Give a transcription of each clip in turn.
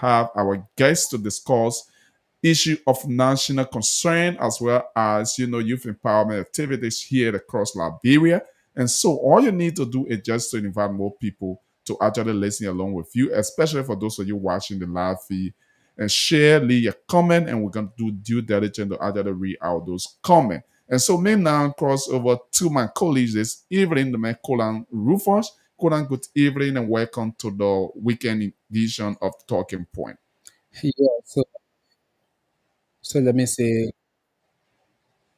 have our guests to discuss issue of national concern as well as youth empowerment activities here across Liberia. And so all you need to do is just to invite more people to actually listen along with you, especially for those of you watching the live feed. And share, leave your comment, and we're going to do due diligence to actually read out those comments. And so me now cross over to my colleagues this evening, the man Colin Rufus. Colin, good evening and welcome to the weekend edition of Talking Point. Yeah, so let me say,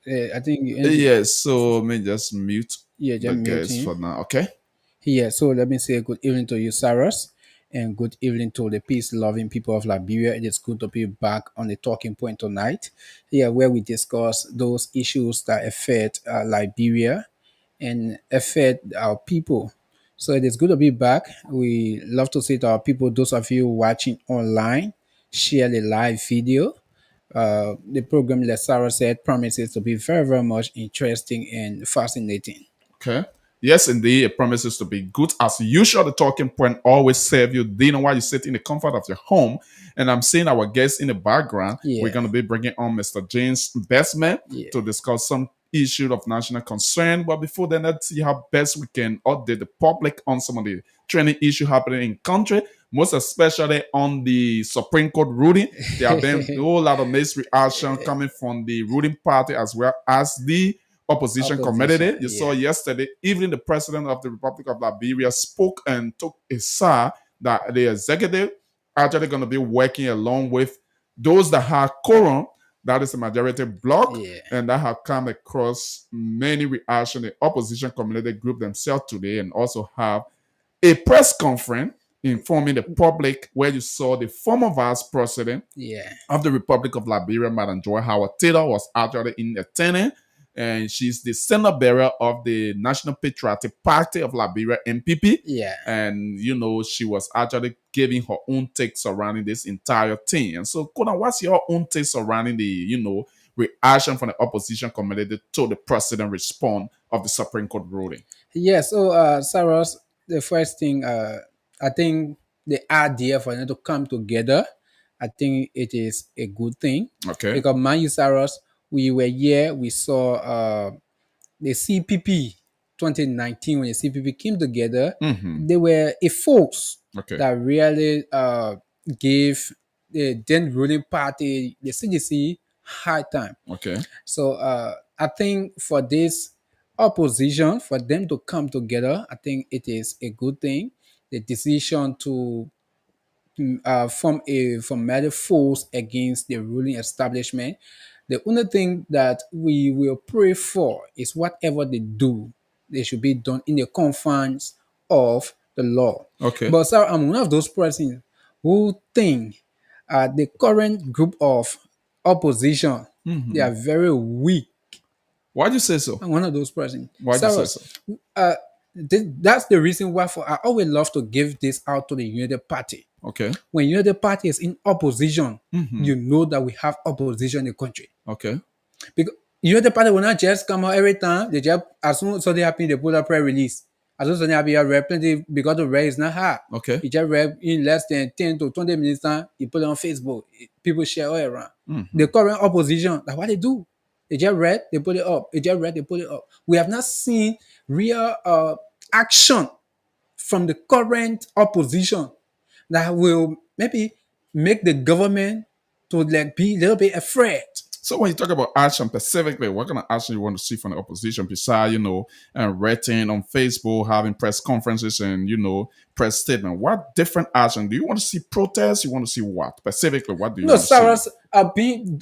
I think Yes, so let me just mute yeah, the just mute guest him. for now, okay? Yeah, so let me say good evening to you, Saras, and good evening to the peace-loving people of Liberia. It is good to be back on the talking point tonight, here where we discuss those issues that affect Liberia and affect our people. So it is good to be back. We love to say to our people, those of you watching online, share the live video. The program, like Sarah said, promises to be very, very much interesting and fascinating. Okay. Yes, indeed. It promises to be good. As usual, the talking point always serve you dinner while you sit in the comfort of your home. And I'm seeing our guests in the background. We're Yeah, going to be bringing on Mr. James Bestman yeah. to discuss some issue of national concern. But before then, let's see how best we can update the public on some of the trending issue happening in country, most especially on the Supreme Court ruling. There have been a whole lot of mixed reaction coming from the ruling party as well as the opposition Opposition, committee. You saw yeah. yesterday, even the president of the Republic of Liberia spoke and took a side that the executive actually going to be working along with those that have quorum, that is the majority bloc, Yeah. and that have come across many reaction. The opposition community group themselves today and also have a press conference informing the public where you saw the former vice president Yeah. of the Republic of Liberia, Madam Joy Howard Taylor, was actually in attendance. And she's the center bearer of the National Patriotic Party of Liberia, NPP. Yeah. And, she was actually giving her own take surrounding this entire thing. And so, Kona, what's your own take surrounding the, reaction from the opposition community to the president response of the Supreme Court ruling? Yeah. So, Saros, the first thing, I think the idea for them to come together, I think it is a good thing Okay. because man, you Saros, we were here, we saw the CPP 2019 when the CPP came together. Mm-hmm. They were a force Okay. that really gave the then ruling party, the CDC, hard time. Okay. So I think for this opposition, for them to come together, I think it is a good thing. The decision to form a formidable force against the ruling establishment. The only thing that we will pray for is whatever they do, they should be done in the confines of the law. Okay. But sir, I'm one of those persons who think the current group of opposition, they are very weak. Why'd you say so? I'm one of those persons. Why'd you say So, so? uh, that's the reason why for I always love to give this out to the United Party. Okay. When United Party is in opposition, you know that we have opposition in the country. Okay. Because United Party will not just come out every time. They just as soon as something happens, they put a prayer release. As soon as something happens, read plenty because the read is not hard. Okay. He just read in less than 10 to 20 minutes time, he put it on Facebook. People share all around. The current opposition, that's what they do. They just read, they put it up. They just read, they put it up. We have not seen real action from the current opposition that will maybe make the government to like be a little bit afraid. So when you talk about action specifically, what kind of action you want to see from the opposition besides, writing on Facebook, having press conferences and, press statement? What different action? Do you want to see protests? You want to see what? Specifically, what do you No, want to see? Sarah's being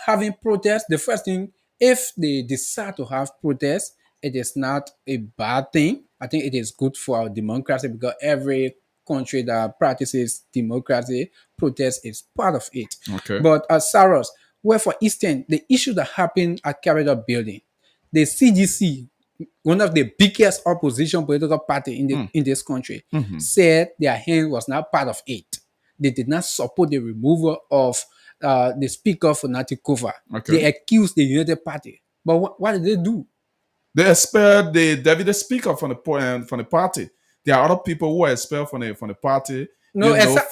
having protests. The first thing, if they decide to have protests, it is not a bad thing. I think it is good for our democracy because every country that practices democracy, protest is part of it. Okay. But as Saros, where for instance, the issue that happened at Capitol Building, the CGC, one of the biggest opposition political party in this country, said their hand was not part of it. They did not support the removal of the Speaker for Natikova. Okay. They accused the United Party. But what did they do? They expelled the deputy speaker from the party. There are other people who are expelled from the party, No, for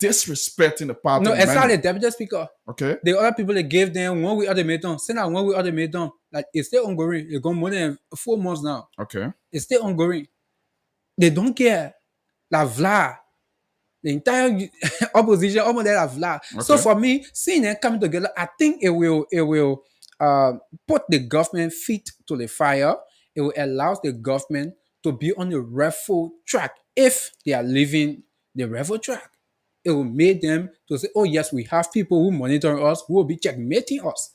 disrespecting the party no, exactly. mandate. Deputy Speaker. Okay. The other people they gave them 1 week ultimatum. Say now 1 week ultimatum. Like it's still ongoing. It's gone more than 4 months now. Okay. It's still ongoing. They don't care. La vla. The entire opposition almost there la vla. So Okay. for me, seeing them coming together, I think it will put the government feet to the fire. It will allow the government to be on the rightful track if they are leaving the rightful track. It will make them to say, oh yes, we have people who monitor us, who will be checkmating us.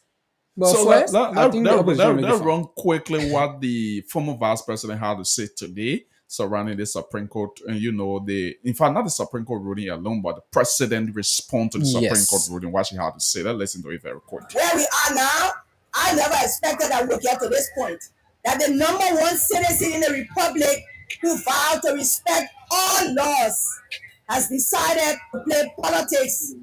But So let, first, let, I let, think the opposition will let, make it let fun. run quickly what the former vice president had to say today surrounding the Supreme Court. And in fact, not the Supreme Court ruling alone, but the president respond to the Supreme Court Yes. ruling, what she had to say. Let's listen to it very quick. Where we are now, I never expected that we'll get to this point. That the number one citizen in the republic who vowed to respect all laws has decided to play politics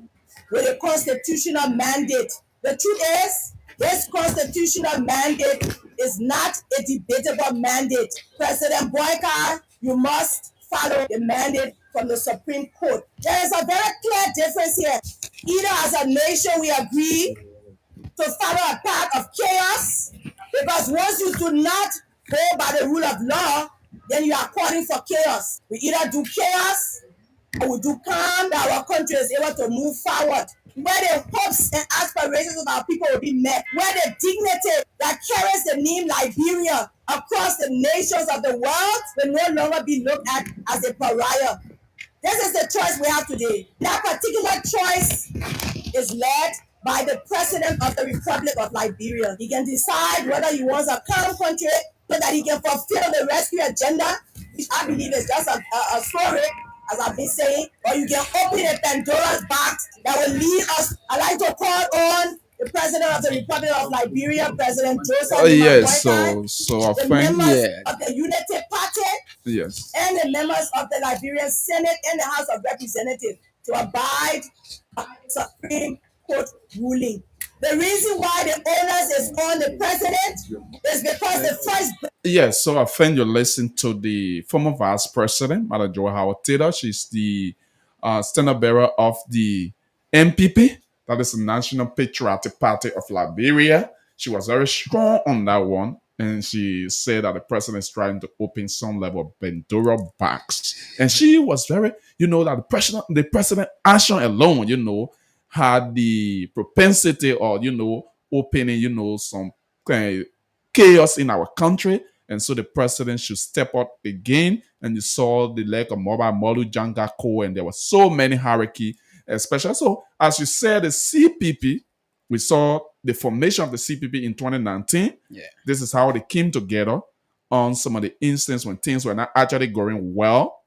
with a constitutional mandate. The truth is, this constitutional mandate is not a debatable mandate. President Boyka, you must follow the mandate from the Supreme Court. There is a very clear difference here. Either as a nation we agree to follow a path of chaos, because once you do not go by the rule of law, then you are calling for chaos. We either do chaos or we do calm that our country is able to move forward, where the hopes and aspirations of our people will be met, where the dignity that carries the name Liberia across the nations of the world will no longer be looked at as a pariah. This is the choice we have today. That particular choice is led by the president of the Republic of Liberia. He can decide whether he wants a calm country so that he can fulfill the rescue agenda, which I believe is just a story, as I've been saying, or you can open a Pandora's box that will lead us. I like to call on the president of the Republic of Liberia, President Joseph Yes. Boyka, So I the think members Yeah. of the Unity Party, yes. and the members of the Liberian Senate and the House of Representatives to abide by the Supreme Court ruling. The reason why the onus is on the president is because the first. Yes, so I think you listen to the former vice president, Madam Joy Howard Taylor. She's the standard bearer of the MPP, that is the National Patriotic Party of Liberia. She was very strong on that one, and she said that the president is trying to open some level of Pandora box. And she was very, that the president action alone, had the propensity or, opening, some chaos in our country. And so the president should step up again. And you saw the leg of Mobile Molu Jangako, and there were so many hierarchy, especially. So, as you said, the CPP, we saw the formation of the CPP in 2019. Yeah. This is how they came together on some of the instances when things were not actually going well.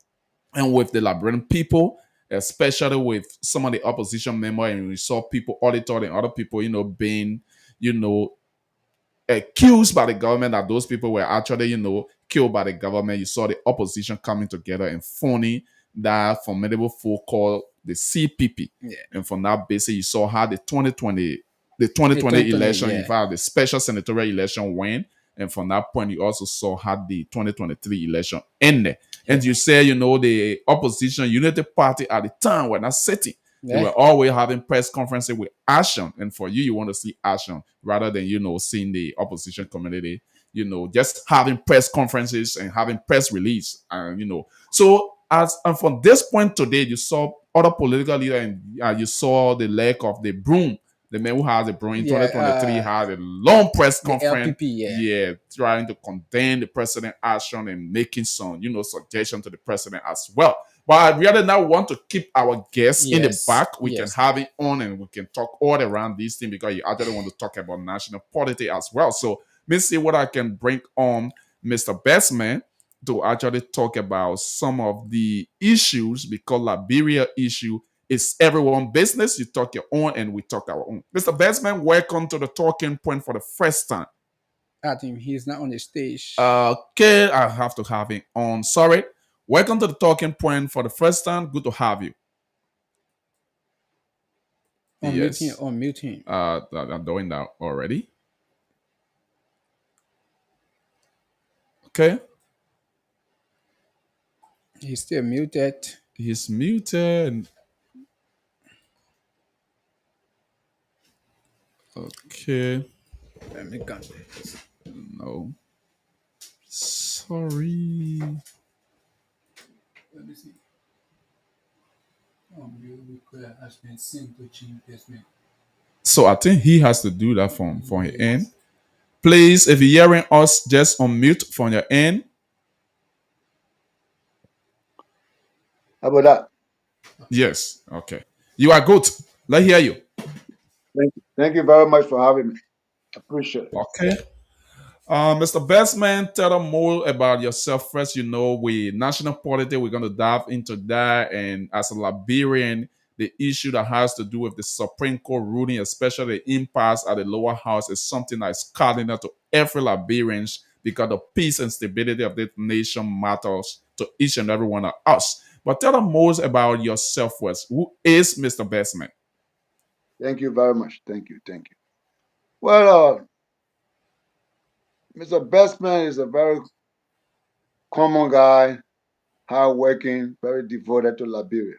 And with the Liberian people, especially with some of the opposition members, and we saw people, auditor and other people, being, accused by the government that those people were actually, killed by the government. You saw the opposition coming together and forming that formidable foe called the CPP. Yeah. And from that basis, you saw how the 2020 election, yeah. in fact, the special senatorial election went. And from that point, you also saw how the 2023 election ended. And you say, the opposition Unity Party at the time were not sitting. They were always having press conferences with action. And for you want to see action rather than, seeing the opposition community, just having press conferences and having press release. So and from this point today, you saw other political leaders, and you saw the leg of the broom. The man who has a broom in 2023 had a long press conference. LPP, trying to condemn the president action and making some, suggestion to the president as well. But I really now want to keep our guests in the back. We can have it on and we can talk all around these things because you actually want to talk about national politics as well. So let me see what I can bring on Mr. Bestman to actually talk about some of the issues, because Liberia issue is everyone's business. You talk your own and we talk our own. Mr. Bestman, welcome to the talking point for the first time. I think he's not on the stage. Okay, I have to have him on. Sorry. Welcome to the talking point for the first time. Good to have you. Unmute him. I'm doing that already. Okay. He's still muted. He's muted. Okay. Let me count. No. Sorry. Let me see. Has been sent to change this man. So I think he has to do that from his end. Please, if you're hearing us, just unmute from your end. How about that? Yes. Okay. You are good. Let's hear you. Thank you. Thank you very much for having me. Appreciate it. Okay. Mr. Bestman, tell them more about yourself first. You know, we national politics, we're going to dive into that. And as a Liberian, the issue that has to do with the Supreme Court ruling, especially the impasse at the lower house, is something that is cardinal to every Liberian because the peace and stability of this nation matters to each and every one of us. But tell them more about yourself first. Who is Mr. Bestman? Thank you very much. Thank you. Thank you. Well, Mr. Bestman is a very common guy, hardworking, very devoted to Liberia.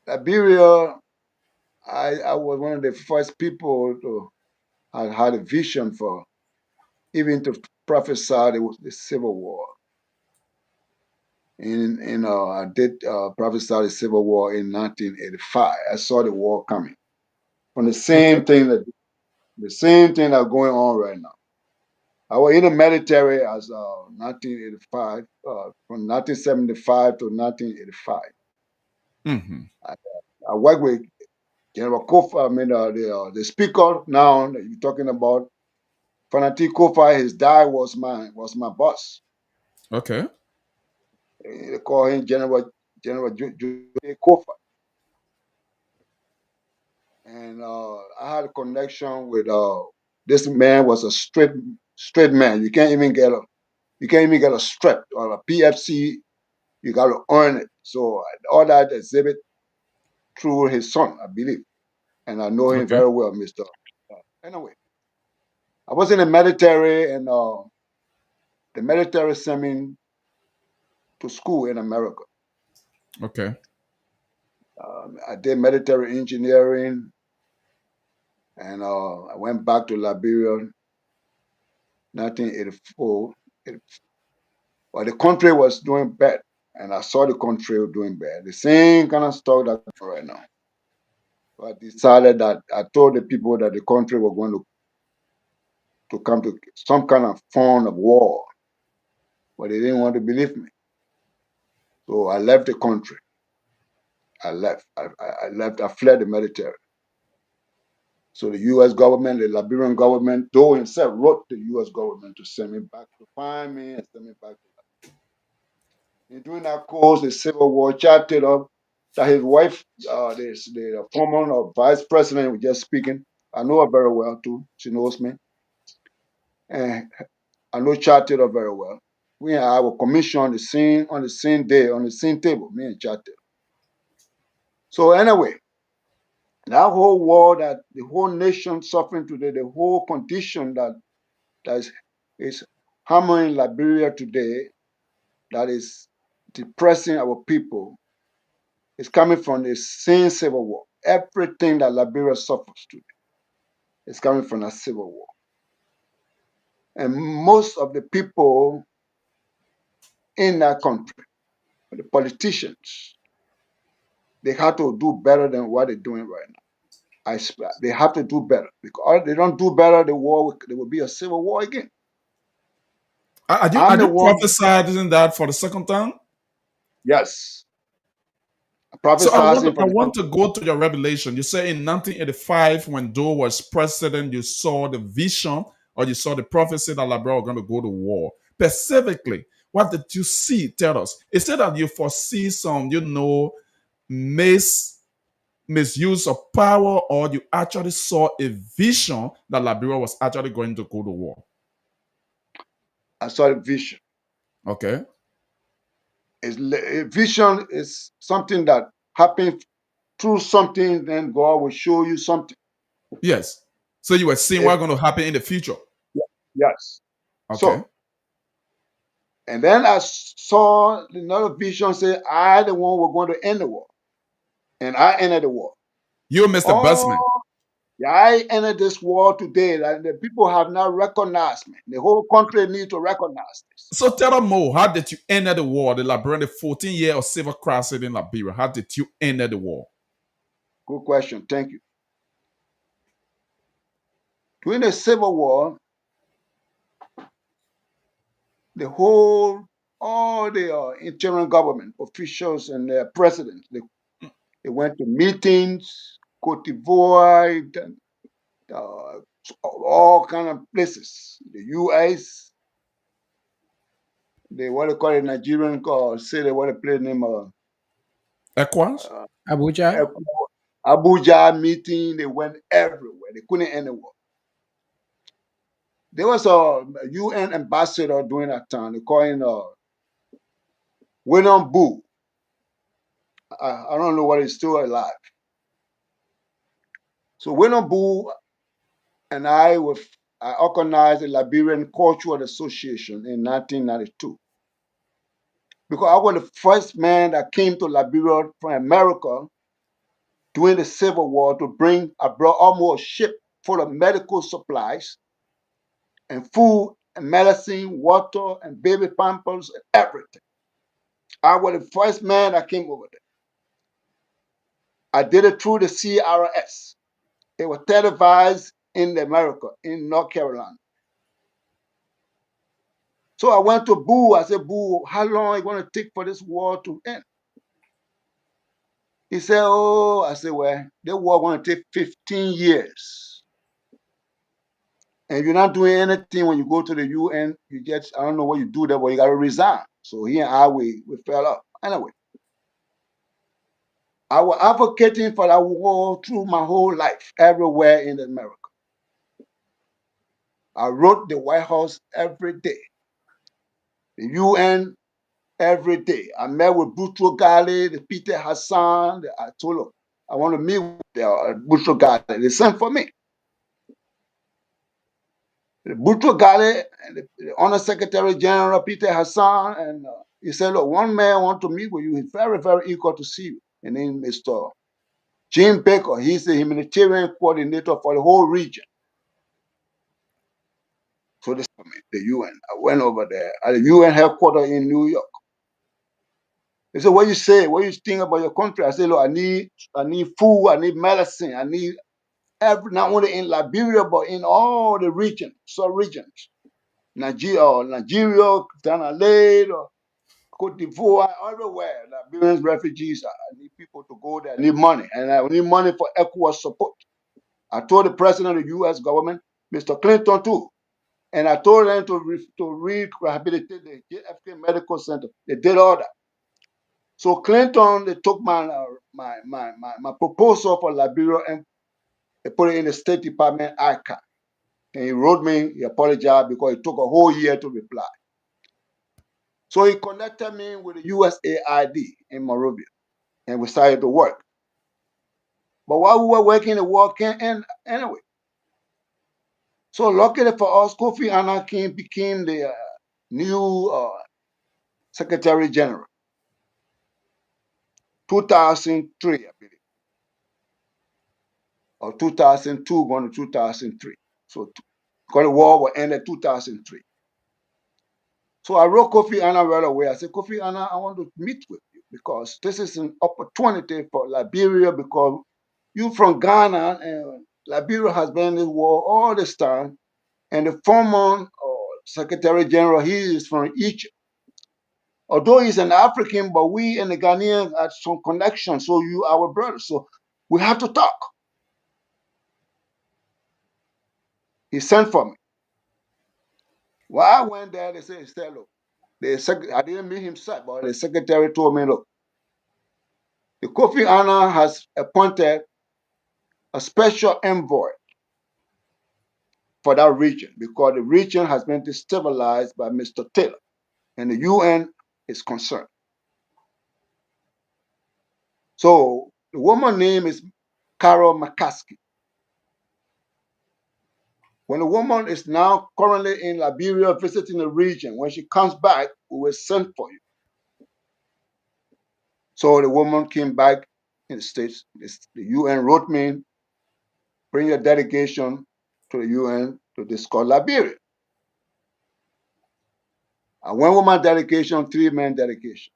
Liberia, I was one of the first people to I had a vision for, even to prophesy the Civil War. I did prophesy the Civil War in 1985. I saw the war coming from the same thing that going on right now. I was in the military as 1985, from 1975 to 1985. Mm-hmm. I worked with General Kofa. I mean, the speaker now that you're talking about, Fanati Kofa. His dad was my boss. Okay. They call him General Kofa. And I had a connection with this man. Was a straight man. You can't even get a strip or a PFC. You got to earn it. So all that exhibit through his son, I believe, and I know him very well, Mister. Anyway, I was in the military, and the military sent me to school in America. Okay. I did military engineering, and I went back to Liberia, 1984. Well, the country was doing bad, and I saw the country doing bad. The same kind of stuff that's right now. So I decided that I told the people that the country was going to come to some kind of form of war, but they didn't want to believe me. So I left the country. I left. I left. I fled the military. So the U.S. government, the Liberian government, Doe himself wrote the U.S. government to send me back, to find me and send me back to Liberia. And during that course, the Civil War chatted up that his wife, the former vice president, was just speaking. I know her very well too. She knows me. And I know chatted her very well. We and I were commissioned on the same day, on the same table, me and chatted. So anyway, that whole war that the whole nation suffering today, the whole condition that is hammering Liberia today, that is depressing our people, is coming from the same civil war. Everything that Liberia suffers today is coming from a civil war. And most of the people in that country, the politicians, they have to do better than what they're doing right now. They have to do better, because if they don't do better, there will be a civil war again. Are you prophesizing that for the second time? Yes. So I want to go to your revelation. You say in 1985, when Doe was president, you saw the vision or you saw the prophecy that Liberia was going to go to war. Specifically, what did you see? Tell us. Is it that you foresee some, misuse of power, or you actually saw a vision that Liberia was actually going to go to war? I saw a vision. Okay. A vision is something that happens through something, then God will show you something. Yes. So you were seeing what's going to happen in the future. Yes. Okay. And then I saw another vision say, I, the one, were going to end the war. And I entered the war. You, Mr. Oh, Busman. yeah, I entered this war today, and the people have not recognized me. The whole country needs to recognize this. So tell us more. How did you enter the war, the Liberian, the 14-year of civil crisis in Liberia? How did you enter the war? Good question. Thank you. During the Civil War, all the interim government officials and the presidents, they went to meetings, Cote d'Ivoire, uh, all kind of places. The U.S., what they call it, Nigerian city, what they play name of ECOWAS? Abuja. Abuja meeting. They went everywhere. They couldn't end the war. There was a UN ambassador during that time. They call him William Boo. I don't know what he's still alive. So William Boo and I organized the Liberian Cultural Association in 1992. Because I was the first man that came to Liberia from America during the Civil War to bring, I brought almost a ship full of medical supplies and food and medicine, water and baby pampers and everything. I was the first man that came over there. I did it through the CRS. It was televised in America, in North Carolina. So I went to Boo. I said, Boo, how long are you going to take for this war to end? He said, oh, I said, well, the war going to take 15 years. And you're not doing anything when you go to the UN. You just, I don't know what you do there, but you got to resign. So he and I, we fell up. Anyway, I was advocating for that war through my whole life, everywhere in America. I wrote the White House every day, the UN every day. I met with Boutros Ghali, the Peter Hassan. I told them, I want to meet with Boutros Ghali. They sent for me. The Boutros Ghali and the Honor Secretary General Peter Hassan, and he said, look, one man wants to meet with you. He's very, very eager to see you. And then Mr. Jim Baker, he's the humanitarian coordinator for the whole region. So this for me, the UN. I went over there at the UN headquarters in New York. They said, what you say? What you think about your country? I said, look, I need food, I need medicine, I need not only in Liberia, but in all the regions, sub-regions. Nigeria, Ghana, Cote d'Ivoire, everywhere. Liberian refugees, I need people to go there. I need money, and I need money for ECOWAS support. I told the president of the U.S. government, Mr. Clinton, too, and I told them to rehabilitate the JFK Medical Center. They did all that. So Clinton, they took my proposal for Liberia and they put it in the State Department archive. And he wrote me, he apologized because it took a whole year to reply. So he connected me with the USAID in Monrovia, and we started to work. But while we were working, the war can't end anyway. So luckily for us, Kofi Annan became the new Secretary General, 2003, I believe, or 2002 going to 2003. So because the war will end in 2003. So I wrote Kofi Annan right away. I said, Kofi Annan, I want to meet with you because this is an opportunity for Liberia because you from Ghana and Liberia has been in this war all this time. And the former Secretary General, he is from Egypt. Although he's an African, but we and the Ghanaians had some connection. So you our brothers. So we have to talk. He sent for me. Well, I went there, they said, look, I didn't meet him, but the secretary told me, look, the Kofi Annan has appointed a special envoy for that region because the region has been destabilized by Mr. Taylor and the UN is concerned. So the woman's name is Carol McCaskey. When a woman is now currently in Liberia visiting the region, when she comes back, we will send for you. So the woman came back in the States. The UN wrote me, bring a delegation to the UN to discuss Liberia. A one-woman delegation, three-man delegation.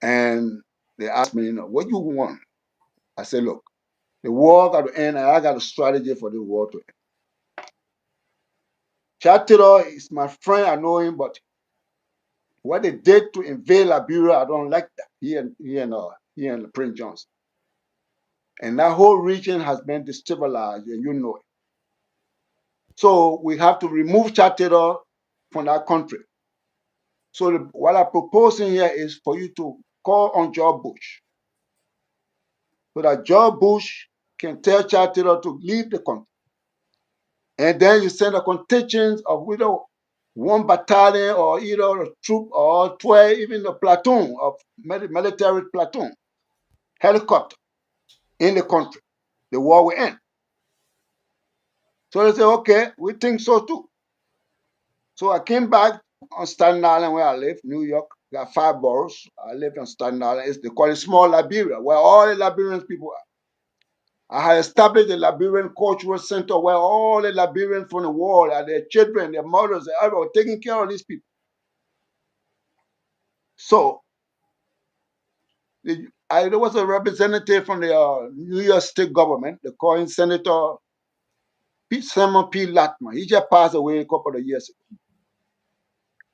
And they asked me, what you want? I said, look, the war got to end, and I got a strategy for the war to end. Chad Taylor is my friend, I know him, but what they did to invade Liberia, I don't like that. He and Prince Johnson. And that whole region has been destabilized, and you know it. So we have to remove Chad Taylor from that country. So what I'm proposing here is for you to call on George Bush, so that George Bush can tell Chad Taylor to leave the country. And then you send a contingent of either one battalion or either a troop or 12, even a platoon of military platoon, helicopter in the country. The war will end. So they say, okay, we think so too. So I came back on Staten Island where I live, New York. Got 5 boroughs. I lived on Staten Island. They call it Small Liberia, where all the Liberian people are. I had established a Liberian cultural center where all the Liberians from the world and their children, their mothers, everyone taking care of these people. So there was a representative from the New York State government. They call him Senator Simon P. Latman. He just passed away a couple of years ago.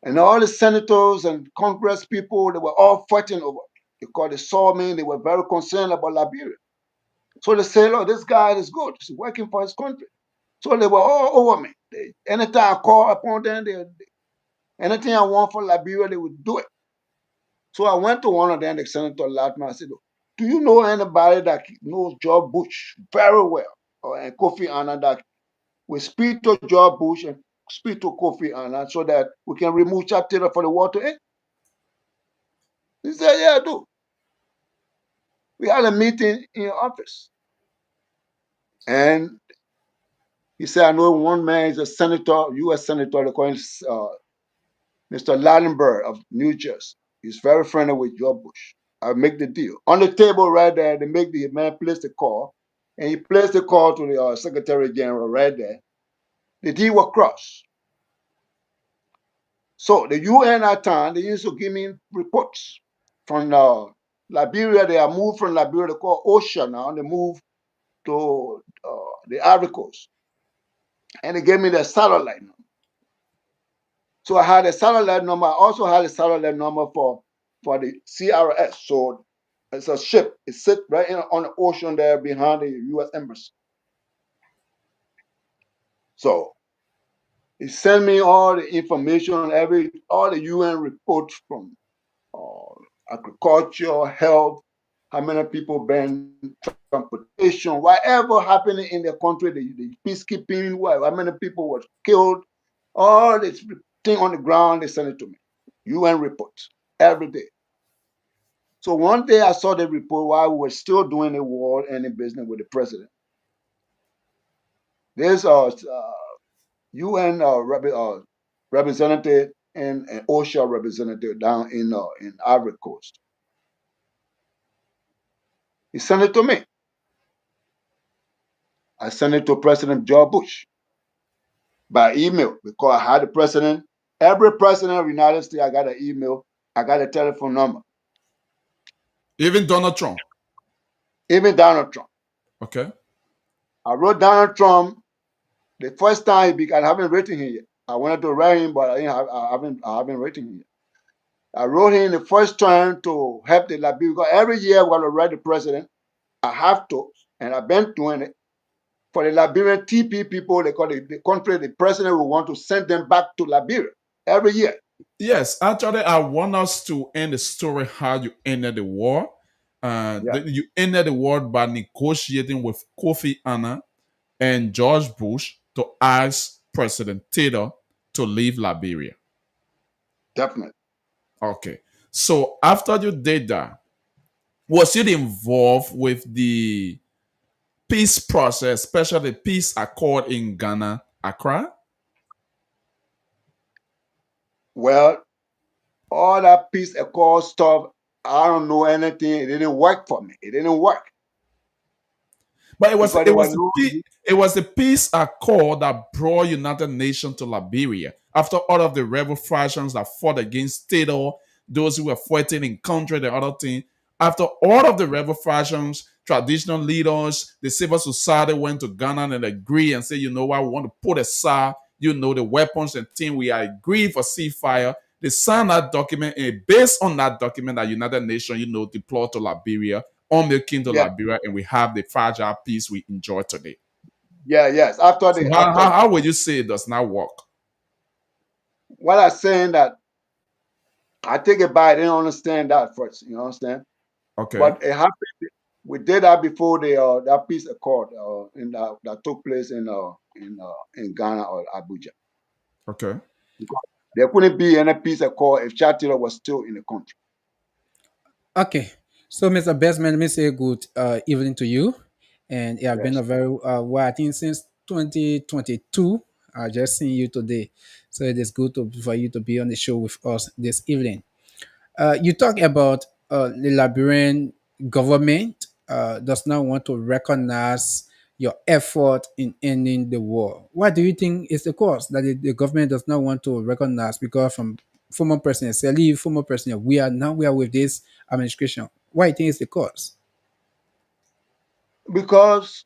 And all the senators and Congress people, they were all fighting over it because they saw me. They were very concerned about Liberia. So they say, look, this guy is good. He's working for his country. So they were all over me. Anytime I call upon them, anything I want for Liberia, they would do it. So I went to one of them, the Senator Latman. I said, do you know anybody that knows George Bush very well, and Kofi Annan, that will speak to George Bush and speak to Kofi Annan so that we can remove Chad Taylor for the war to end? He said, yeah, I do. We had a meeting in your office. And he said, I know one man is a senator, U.S. senator, they call him Mr. Ladenburg of New Jersey. He's very friendly with George Bush. I'll make the deal. On the table right there, they make the man place the call, and he placed the call to the Secretary General right there. The deal was crossed. So the UN at time, they used to give me reports from Liberia. They are moved from Liberia, they call OSHA now, and they moved to the Ivory Coast. And they gave me their satellite number. So I had a satellite number. I also had a satellite number for the CRS. So it's a ship. It sits right on the ocean there behind the U.S. Embassy. So he sent me all the information, all the UN reports from agriculture, health, how many people been, transportation, whatever happening in the country, the peacekeeping, how many people were killed, all this thing on the ground, they sent it to me. UN reports every day. So one day I saw the report while we were still doing the war and the business with the president. There's a UN representative and an OSHA representative down in Ivory Coast. He sent it to me. I sent it to President George Bush by email because I had the president. Every president of the United States, I got an email. I got a telephone number. Even Donald Trump. Even Donald Trump. Okay. I wrote Donald Trump the first time I haven't written him yet. I wanted to write him, but I haven't written him yet. I wrote him the first time to help the Liberia because every year when I write the president, I have to, and I've been doing it. For the Liberian TP people, they call it the country, the president will want to send them back to Liberia every year. Yes, actually, I want us to end the story how you ended the war. You ended the war by negotiating with Kofi Annan and George Bush to ask President Taylor to leave Liberia. Definitely. Okay. So after you did that, was it involved with the peace process, especially the peace accord in Ghana, Accra? Well, all that peace accord stuff, I don't know anything. It didn't work for me. It didn't work But because there were no. it was the peace accord that brought United Nations to Liberia. After all of the rebel factions that fought against Tato, those who were fighting in country, the other thing. After all of the rebel factions, traditional leaders, the civil society went to Ghana and agreed and said, you know what, we want to put aside, the weapons and thing. We agree for ceasefire. They signed that document, and based on that document, that United Nations, deployed to Liberia, on making to Yeah, Liberia, and we have the fragile peace we enjoy today. yeah, yes. After So the how, after how, how would you say it does not work? what I'm saying that I take it back. I didn't understand that first. You understand? Okay, But it happened. We did that before the that peace accord that took place in Ghana or Abuja. okay. There couldn't be any peace accord if Chatila was still in the country. Okay. So, Mr. Bestman, let me say good evening to you. And it has been a Yes. very, well, I think since 2022, I just seen you today. So it is good for you to be on the show with us this evening. You talk about the Liberian government does not want to recognize your effort in ending the war. What do you think is the cause that the government does not want to recognize? Because from former President Salih, former President, we are with this administration. What do you think is the cause? Because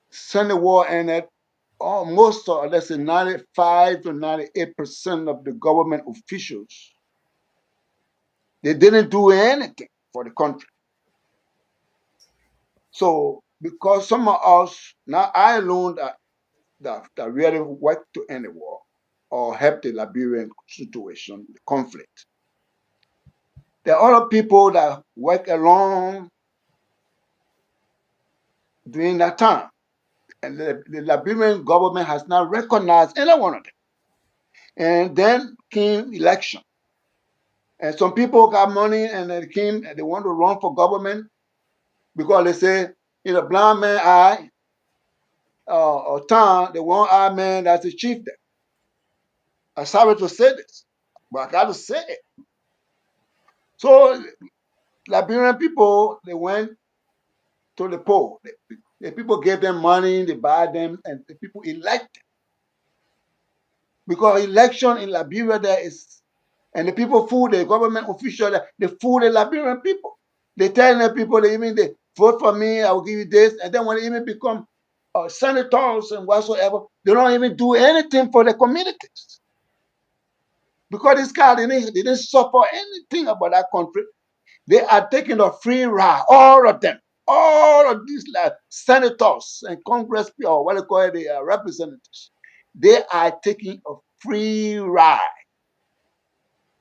since the war ended, almost or let's say 95 to 98% of the government officials, they didn't do anything for the country. So because some of us, now I alone that really worked to end the war or help the Liberian situation, the conflict. There are other people that work along during that time. And the Liberian government has not recognized any one of them. And then came election. And some people got money and they came and they want to run for government because they say, blind man eye or town, the one eye man that's the chief there. I'm sorry to say this, but I got to say it. So Liberian people, they went to the poll. The people gave them money, they buy them, and the people elect them. Because election in Liberia there is, and the people fool the government official, they fool the Liberian people. They tell the people they vote for me, I will give you this, and then when they even become senators and whatsoever, they don't even do anything for the communities. Because this guy they didn't suffer anything about that country. They are taking a free ride, all of them. All of these senators and congress people, or what they call it, the representatives, they are taking a free ride.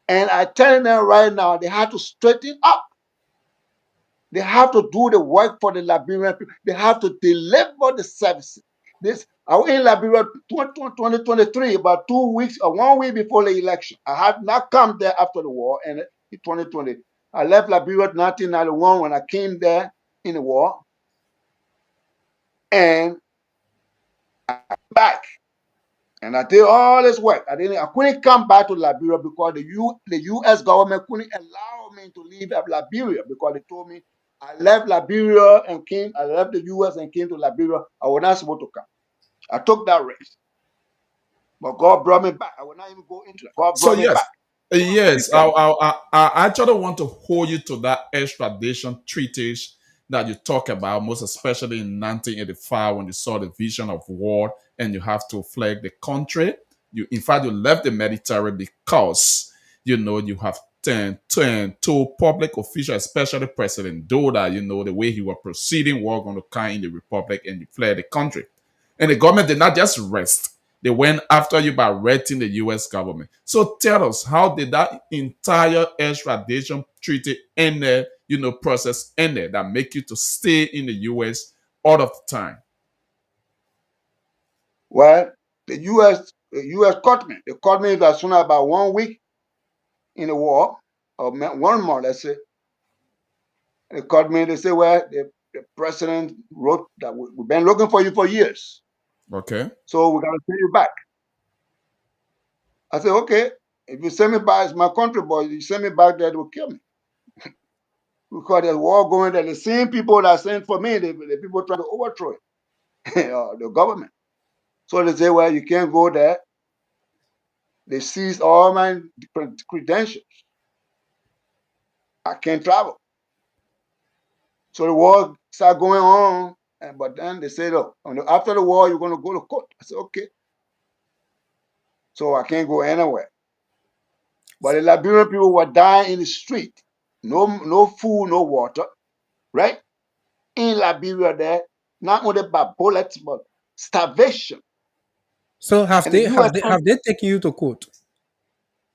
And I tell them right now, they have to straighten up. They have to do the work for the Liberian people. They have to deliver the services. I was in Liberia 2023, about 2 weeks or 1 week before the election. I had not come there after the war and in 2020. I left Liberia in 1991 when I came there in the war. And I came back. And I did all this work. I couldn't come back to Liberia because the U.S. government couldn't allow me to leave Liberia because they told me I left Liberia and I left the U.S. and came to Liberia. I was not supposed to come. I took that risk. But God brought me back. I will not even go into it. God So brought me yes, back. yes, I actually want to hold you to that extradition treaties that you talk about, most especially in 1985 when you saw the vision of war and you have to flag the country. In fact, you left the military because you have two public officials, especially President Doda, the way he was proceeding, war going to come in the republic, and you fled the country. And the government did not just rest. They went after you by raiding the U.S. government. So tell us, how did that entire extradition treaty end there, process ended that make you to stay in the U.S. all of the time? Well, the U.S. caught me. They caught me as soon as about 1 week in the war, or 1 month, let's say. They caught me. They say, well, the president wrote that we've been looking for you for years. Okay. So we got to send you back. I said, okay, if you send me back, it's my country, boy. You send me back there, they will kill me. Because there's war going there. The same people that sent for me, the people trying to overthrow it, the government. So they say, well, you can't go there. They seized all my credentials. I can't travel. So the war started going on, but then they said, oh, after the war, you're going to go to court. I said, okay. So I can't go anywhere. But the Liberian people were dying in the street. No food, no water, right? In Liberia there, not only by bullets, but starvation. So have And the they US have they taken you to court?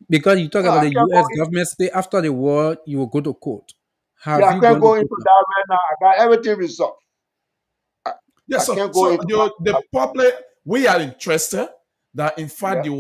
Because you talk no, about I the can't go U.S. government say after the war you will go to court. Have I you can't gone to go court into now? that right now. I got everything resolved. Yeah, I so can't go into the that. public, we are interested that in fact Yeah.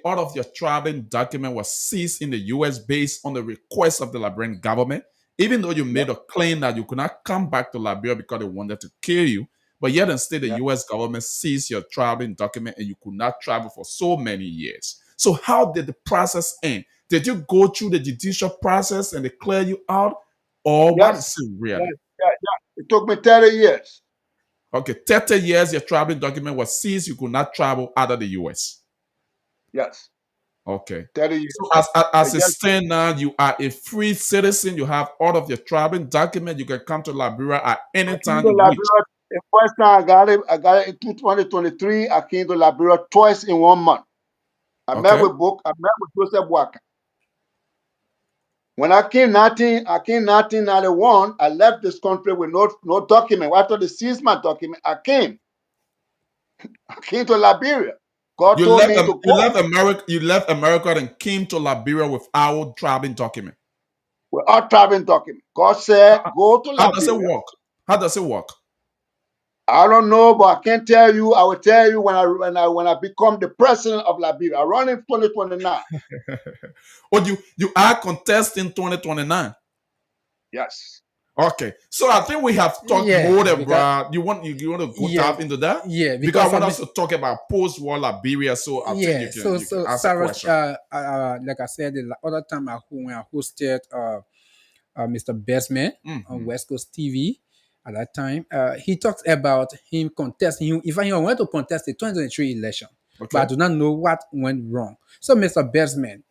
all of your traveling document was seized in the US based on the request of the Liberian government, even though you Yeah. made a claim that you could not come back to Liberia because they wanted to kill you. But yet instead the Yeah. US government seized your traveling document and you could not travel for so many years. So how did the process end? Did you go through the judicial process and they clear you out? Or what is Yes. it Yes. really? Yeah. It took me 30 years. Okay, 30 years your traveling document was seized. You could not travel out of the US. Yes. Okay. 30 years. So as It it just stands now, you are a free citizen. You have all of your traveling document. You can come to Liberia at I any came time to you wish. Liberia. The first time I got it in 2023. I came to Liberia twice in 1 month. I met Okay. with Joseph Waka. When I came 1991, I left this country with no document. After they seized my document, I came to Liberia. God You told left me to you go left America. You left America and came to Liberia without traveling document. without traveling document. God said, How, go to how does it Liberia. work? How does it work? I don't know, but I can't tell you. I will tell you when I become the president of Liberia. I run in 2029. Or you are contesting 2029. Yes. Okay, so I think we have talked Yeah, more because about you want to go yeah, dive into that yeah, because I because want us to talk about post-war Liberia. So I think yeah. you can So ask a Sarah, question. like I said the other time when I hosted Mr. Bestman on Hmm. West Coast TV at that time. He talks about him contesting. In fact, he wanted to contest the 2023 election, but I Okay. do not know what went wrong. So, Mr. Bestman,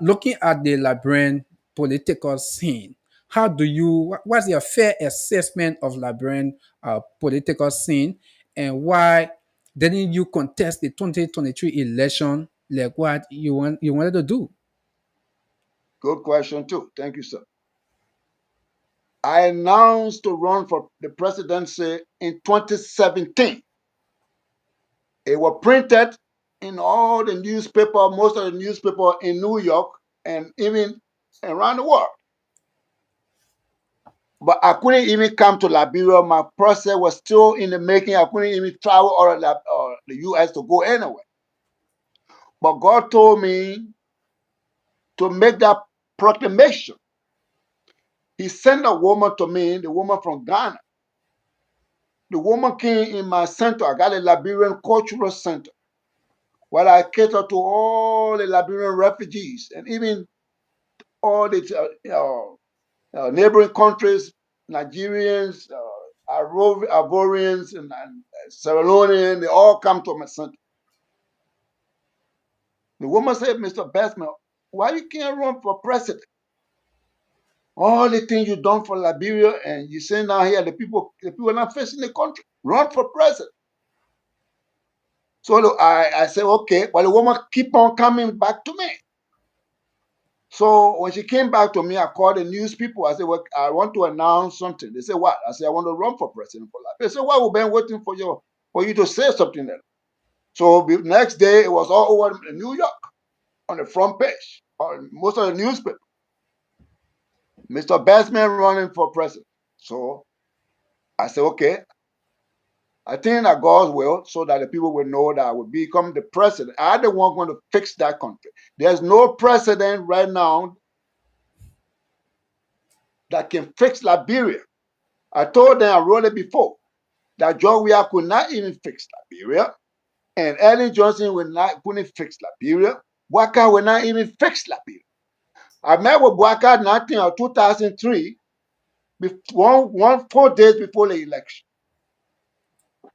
looking at the Liberian political scene, how do you? What's your fair assessment of Liberian political scene, and why didn't you contest the 2023 election like what you wanted to do? Good question, too. Thank you, sir. I announced to run for the presidency in 2017. It was printed in all the newspaper, most of the newspaper in New York and even around the world. But I couldn't even come to Liberia. My process was still in the making. I couldn't even travel or the US to go anywhere. But God told me to make that proclamation. He sent a woman to me, the woman from Ghana. The woman came in my center. I got a Liberian cultural center where I cater to all the Liberian refugees and even all the neighboring countries, Nigerians, Ivorians, and Sierra Leonean. They all come to my center. The woman said, Mr. Bestman, why you can't run for president? All the things you done for Liberia and you say now here the people are not facing the country. Run for president. So I said, okay, but the woman keep on coming back to me. So when she came back to me, I called the news people. I said, well, I want to announce something. They said, what? I said, I want to run for president for life. They said, well, we've been waiting for you to say something then. So the next day, it was all over New York on the front page, on most of the newspaper. Mr. Bestman running for president. So I said, okay, I think that God's will, so that the people will know that I will become the president. I'm the one going to fix that country. There's no president right now that can fix Liberia. I told them, I wrote it before, that George Weah could not even fix Liberia, and Ellen Johnson couldn't fix Liberia. Bouakai will not even fix Liberia. I met with Bouakai in 2003, 4 days before the election.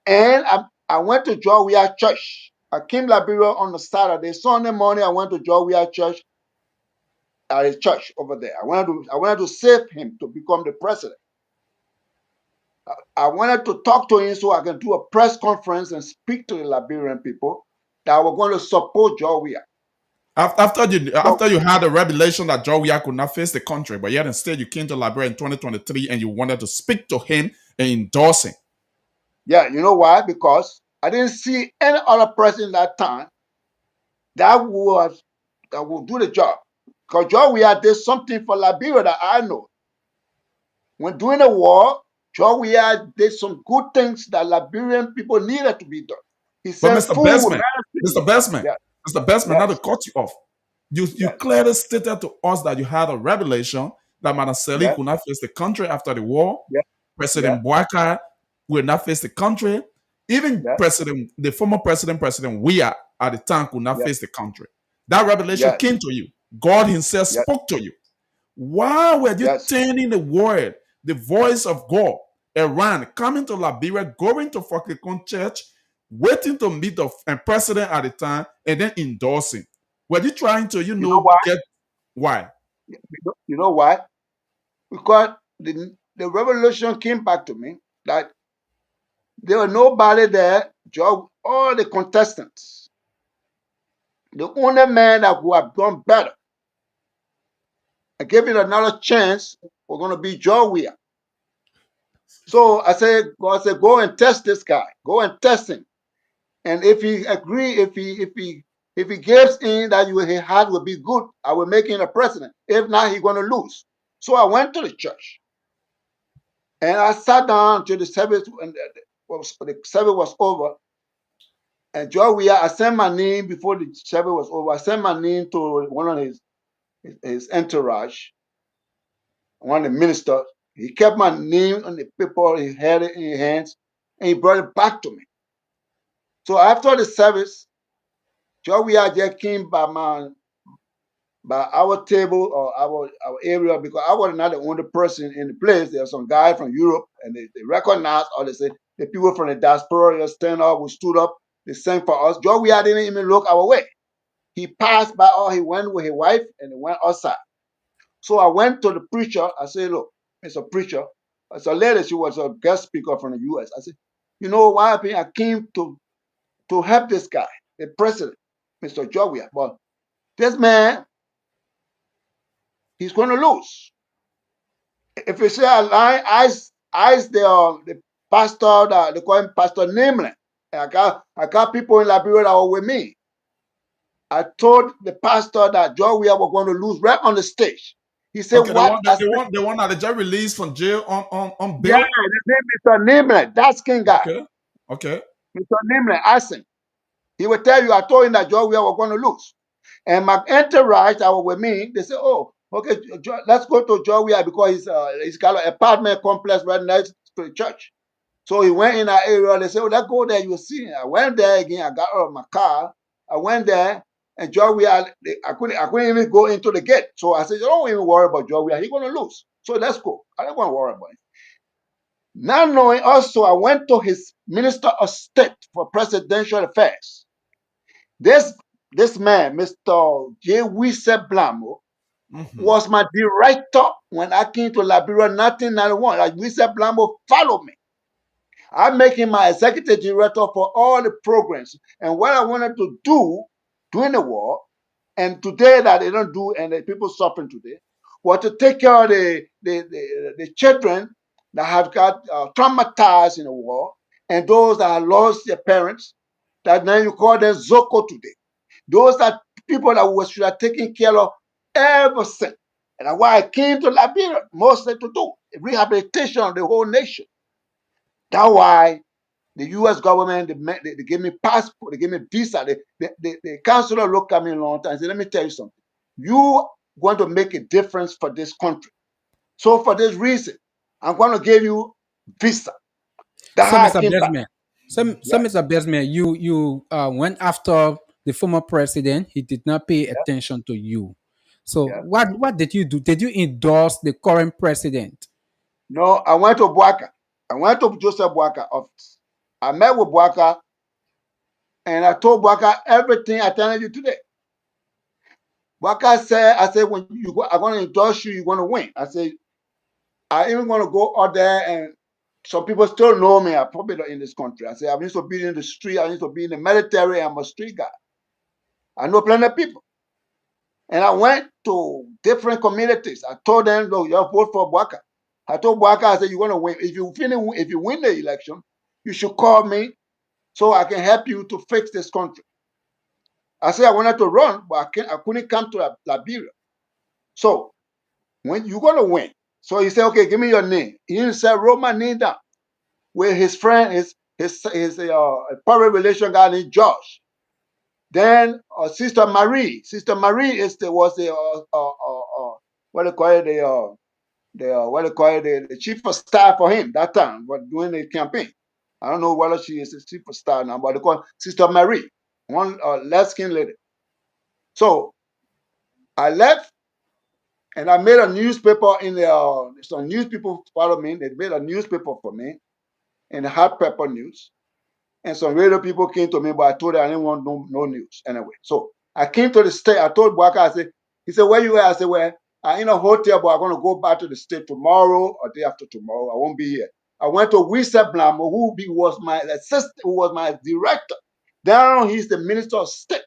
And I went to George Weah Church. I came to Liberia on the Saturday. Sunday morning, I went to George Weah Church at his church over there. I wanted to save him to become the president. I wanted to talk to him so I can do a press conference and speak to the Liberian people that were going to support George Weah. After you had a revelation that George Weah could not face the country, but yet instead you came to Liberia in 2023 and you wanted to speak to him and endorse him. Yeah, you know why? Because I didn't see any other person that time that would do the job. Because George Weah did something for Liberia that I know. When during the war, George Weah did some good things that Liberian people needed to be done. He But sent food, medicine. Yeah. Mr. Bestman, Yes. not to cut you off. You Yes. clearly stated to us that you had a revelation that Manaseli Yes. could not face the country after the war. Yes. President Bouakai will not face the country. Even Yes. the former President Weah at the time could not Yes. face the country. That revelation Yes. came to you. God himself Yes. spoke to you. Why were you Yes. turning the word, the voice of God, Iran, coming to Liberia, going to Fakikon Church, waiting to meet the president at the time, and then endorsing? Were you trying to, You know why? get why? You know why? Because the revelation came back to me that there was nobody there, all the contestants. The only man that would have done better and give it another chance was going to be George Weah. So I said, God said, go and test this guy. Go and test him. And if he agree, if he gives in that his heart will be good, I will make him a president. If not, he's going to lose. So I went to the church and I sat down until the service was over. And George Weah, I sent my name before the service was over. I sent my name to one of his entourage, one of the ministers. He kept my name on the paper. He had it in his hands, and he brought it back to me. So after the service, George Weah just came by our table or our area, because I was not the only person in the place. There were some guys from Europe, and they recognized, or they said the people from the diaspora just stand up, we stood up, they sang for us. George Weah didn't even look our way. He passed by, or he went with his wife, and they went outside. So I went to the preacher. I said, look, Mr. Preacher, it's a lady, she was a guest speaker from the US. I said, you know why I came to help this guy, the president, Mr. George Weah. But this man, he's going to lose. If you say a line, ice the pastor, they call him Pastor Nimlin. I got people in Liberia that were with me. I told the pastor that George Weah was going to lose right on the stage. He said, Okay, what? the one that they just released from jail on bail? Yeah, his name is Mr. Nimlin, that skin guy. Okay. Mr. Nimlin, ask him. He will tell you, I told him that George Weah was going to lose. And my entourage that were with me, they said, oh, okay, let's go to George Weah because he's got an apartment complex right next to the church. So he went in that area. They said, oh, let's go there. You will see. I went there again. I got out of my car. I went there, and George Weah, I couldn't even go into the gate. So I said, don't even worry about George Weah. He's going to lose. So let's go. I don't want to worry about it. Not knowing also, I went to his Minister of State for Presidential Affairs. This man, Mr. J. Wisse Blamo, was my director when I came to Liberia in 1991. Like Wisse Blamo followed me. I make him my executive director for all the programs. And what I wanted to do during the war, and today that they don't do, and the people suffering today, was to take care of the children that have got traumatized in the war, and those that have lost their parents, that now you call them Zoko today. Those are people that we should have taken care of ever since. And that's why I came to Liberia mostly to do rehabilitation of the whole nation. That's why the U.S. government, they gave me passport, they gave me visa. The counselor looked at me a long time and said, let me tell you something. You going to make a difference for this country. So for this reason, I'm going to give you visa. So, That's how I Mr. came back. Besman, so Yeah, Mr. Besman, you went after the former president. He did not pay yeah, attention to you. So, yeah. what did you do? Did you endorse the current president? No, I went to Boaka. I went to Joseph Boaka office. I met with Boaka and I told Boaka everything I telling you today. Boaka said, I said, when you go, I'm going to endorse you, you're going to win. I said, I even going to go out there and some people still know me. I'm popular in this country. I said, I used to be in the street. I used to be in the military. I'm a street guy. I know plenty of people. And I went to different communities. I told them, look, you vote for Boaka. I told Boaka, I said, you're going to win. If you win the election, you should call me so I can help you to fix this country. I said I wanted to run, but I couldn't come to Liberia. So when you're going to win, so he said, okay, give me your name. He didn't say, wrote my name down with his friend, his public relation guy named Josh. Then Sister Marie. Sister Marie was the what they call it what they call it the chief of staff for him that time, but during the campaign. I don't know whether she is the chief of staff now, but they call Sister Marie, one light skinned lady. So I left and I made a newspaper in the some news people followed me. They made a newspaper for me in the Hot Pepper News. And some radio people came to me, but I told them I didn't want no news anyway. So I came to the state. I told Boaka, I said, he said, where you at? I said, well, I'm in a hotel, but I'm going to go back to the state tomorrow or day after tomorrow. I won't be here. I went to Wisa Blamo, was my assistant, who was my director. Down, he's the minister of state.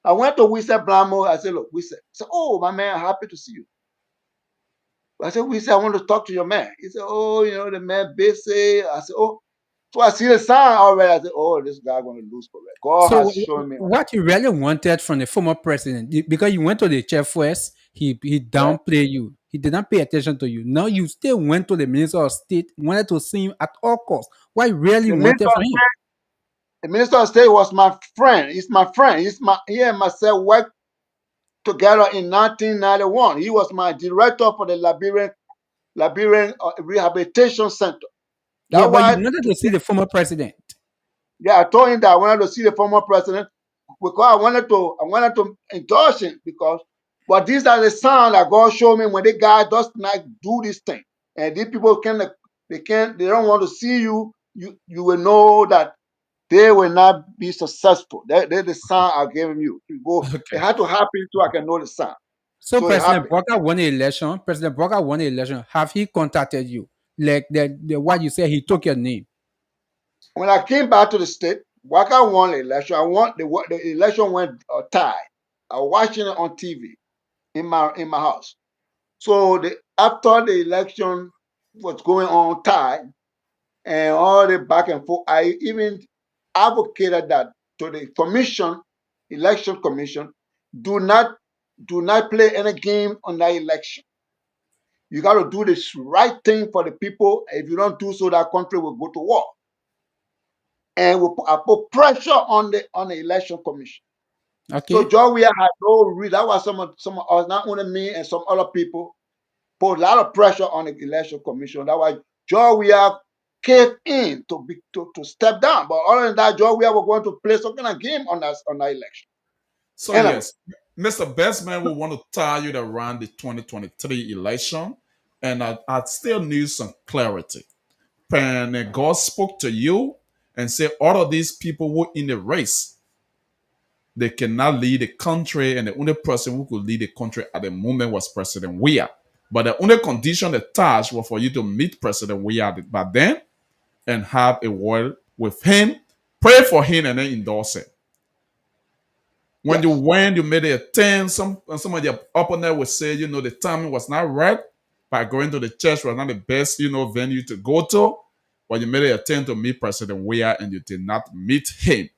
I went to Wisa Blamo. I said, look, Wisa. He said, oh, my man, happy to see you. I said, Wisa, I want to talk to your man. He said, oh, the man busy. I said, oh. So I see the sign already. I said, oh, this guy going to lose for it. God So, has shown me. what you really wanted from the former president, because you went to the chair first, he Yeah. downplayed you. He did not pay attention to you. Now you still went to the minister of state, wanted to see him at all costs. What you really The minister, wanted from him? the minister of state was my friend. He's my friend. He and myself worked together in 1991. He was my director for the Liberian Rehabilitation Center. Yeah, That's but you why wanted to see today, the former president. yeah, I told him that I wanted to see the former president because I wanted to endorse him because, but these are the signs that God showed me when the guy does not do this thing, and these people they don't want to see you. You will know that they will not be successful. They're the sign I gave you. To go, it Okay. had to happen so I can know the sign. So So it President happened. Walker won the election. President Walker won the election. Have he contacted you? Like the what you said, he took your name. When I came back to the state, Waka won the election. The election went tied. I was watching it on TV in my house. So after the election was going on tied and all the back and forth, I even advocated that to the commission, election commission, do not play any game on that election. You got to do the right thing for the people. If you don't do so, that country will go to war. And I put pressure on the election commission. So Okay. John Weah had no reason. That was some of us, not only me and some other people, put a lot of pressure on the election commission. That was John Weah caved in to step down. But other than that, John Weah was going to play some kind of game on that election. So Anyway, yes, Mr. Bestman will want to tie you around the 2023 election, and I still need some clarity. And God spoke to you and said, all of these people were in the race. They cannot lead the country, and the only person who could lead the country at the moment was President Weah. But the only condition attached was for you to meet President Weah by then and have a word with him, pray for him, and then endorse it. When you yes. went, you made a attempt. Some of your opponent would say, the timing was not right. By going to the church was not the best, venue to go to. But you made an attempt to meet President Weah and you did not meet him.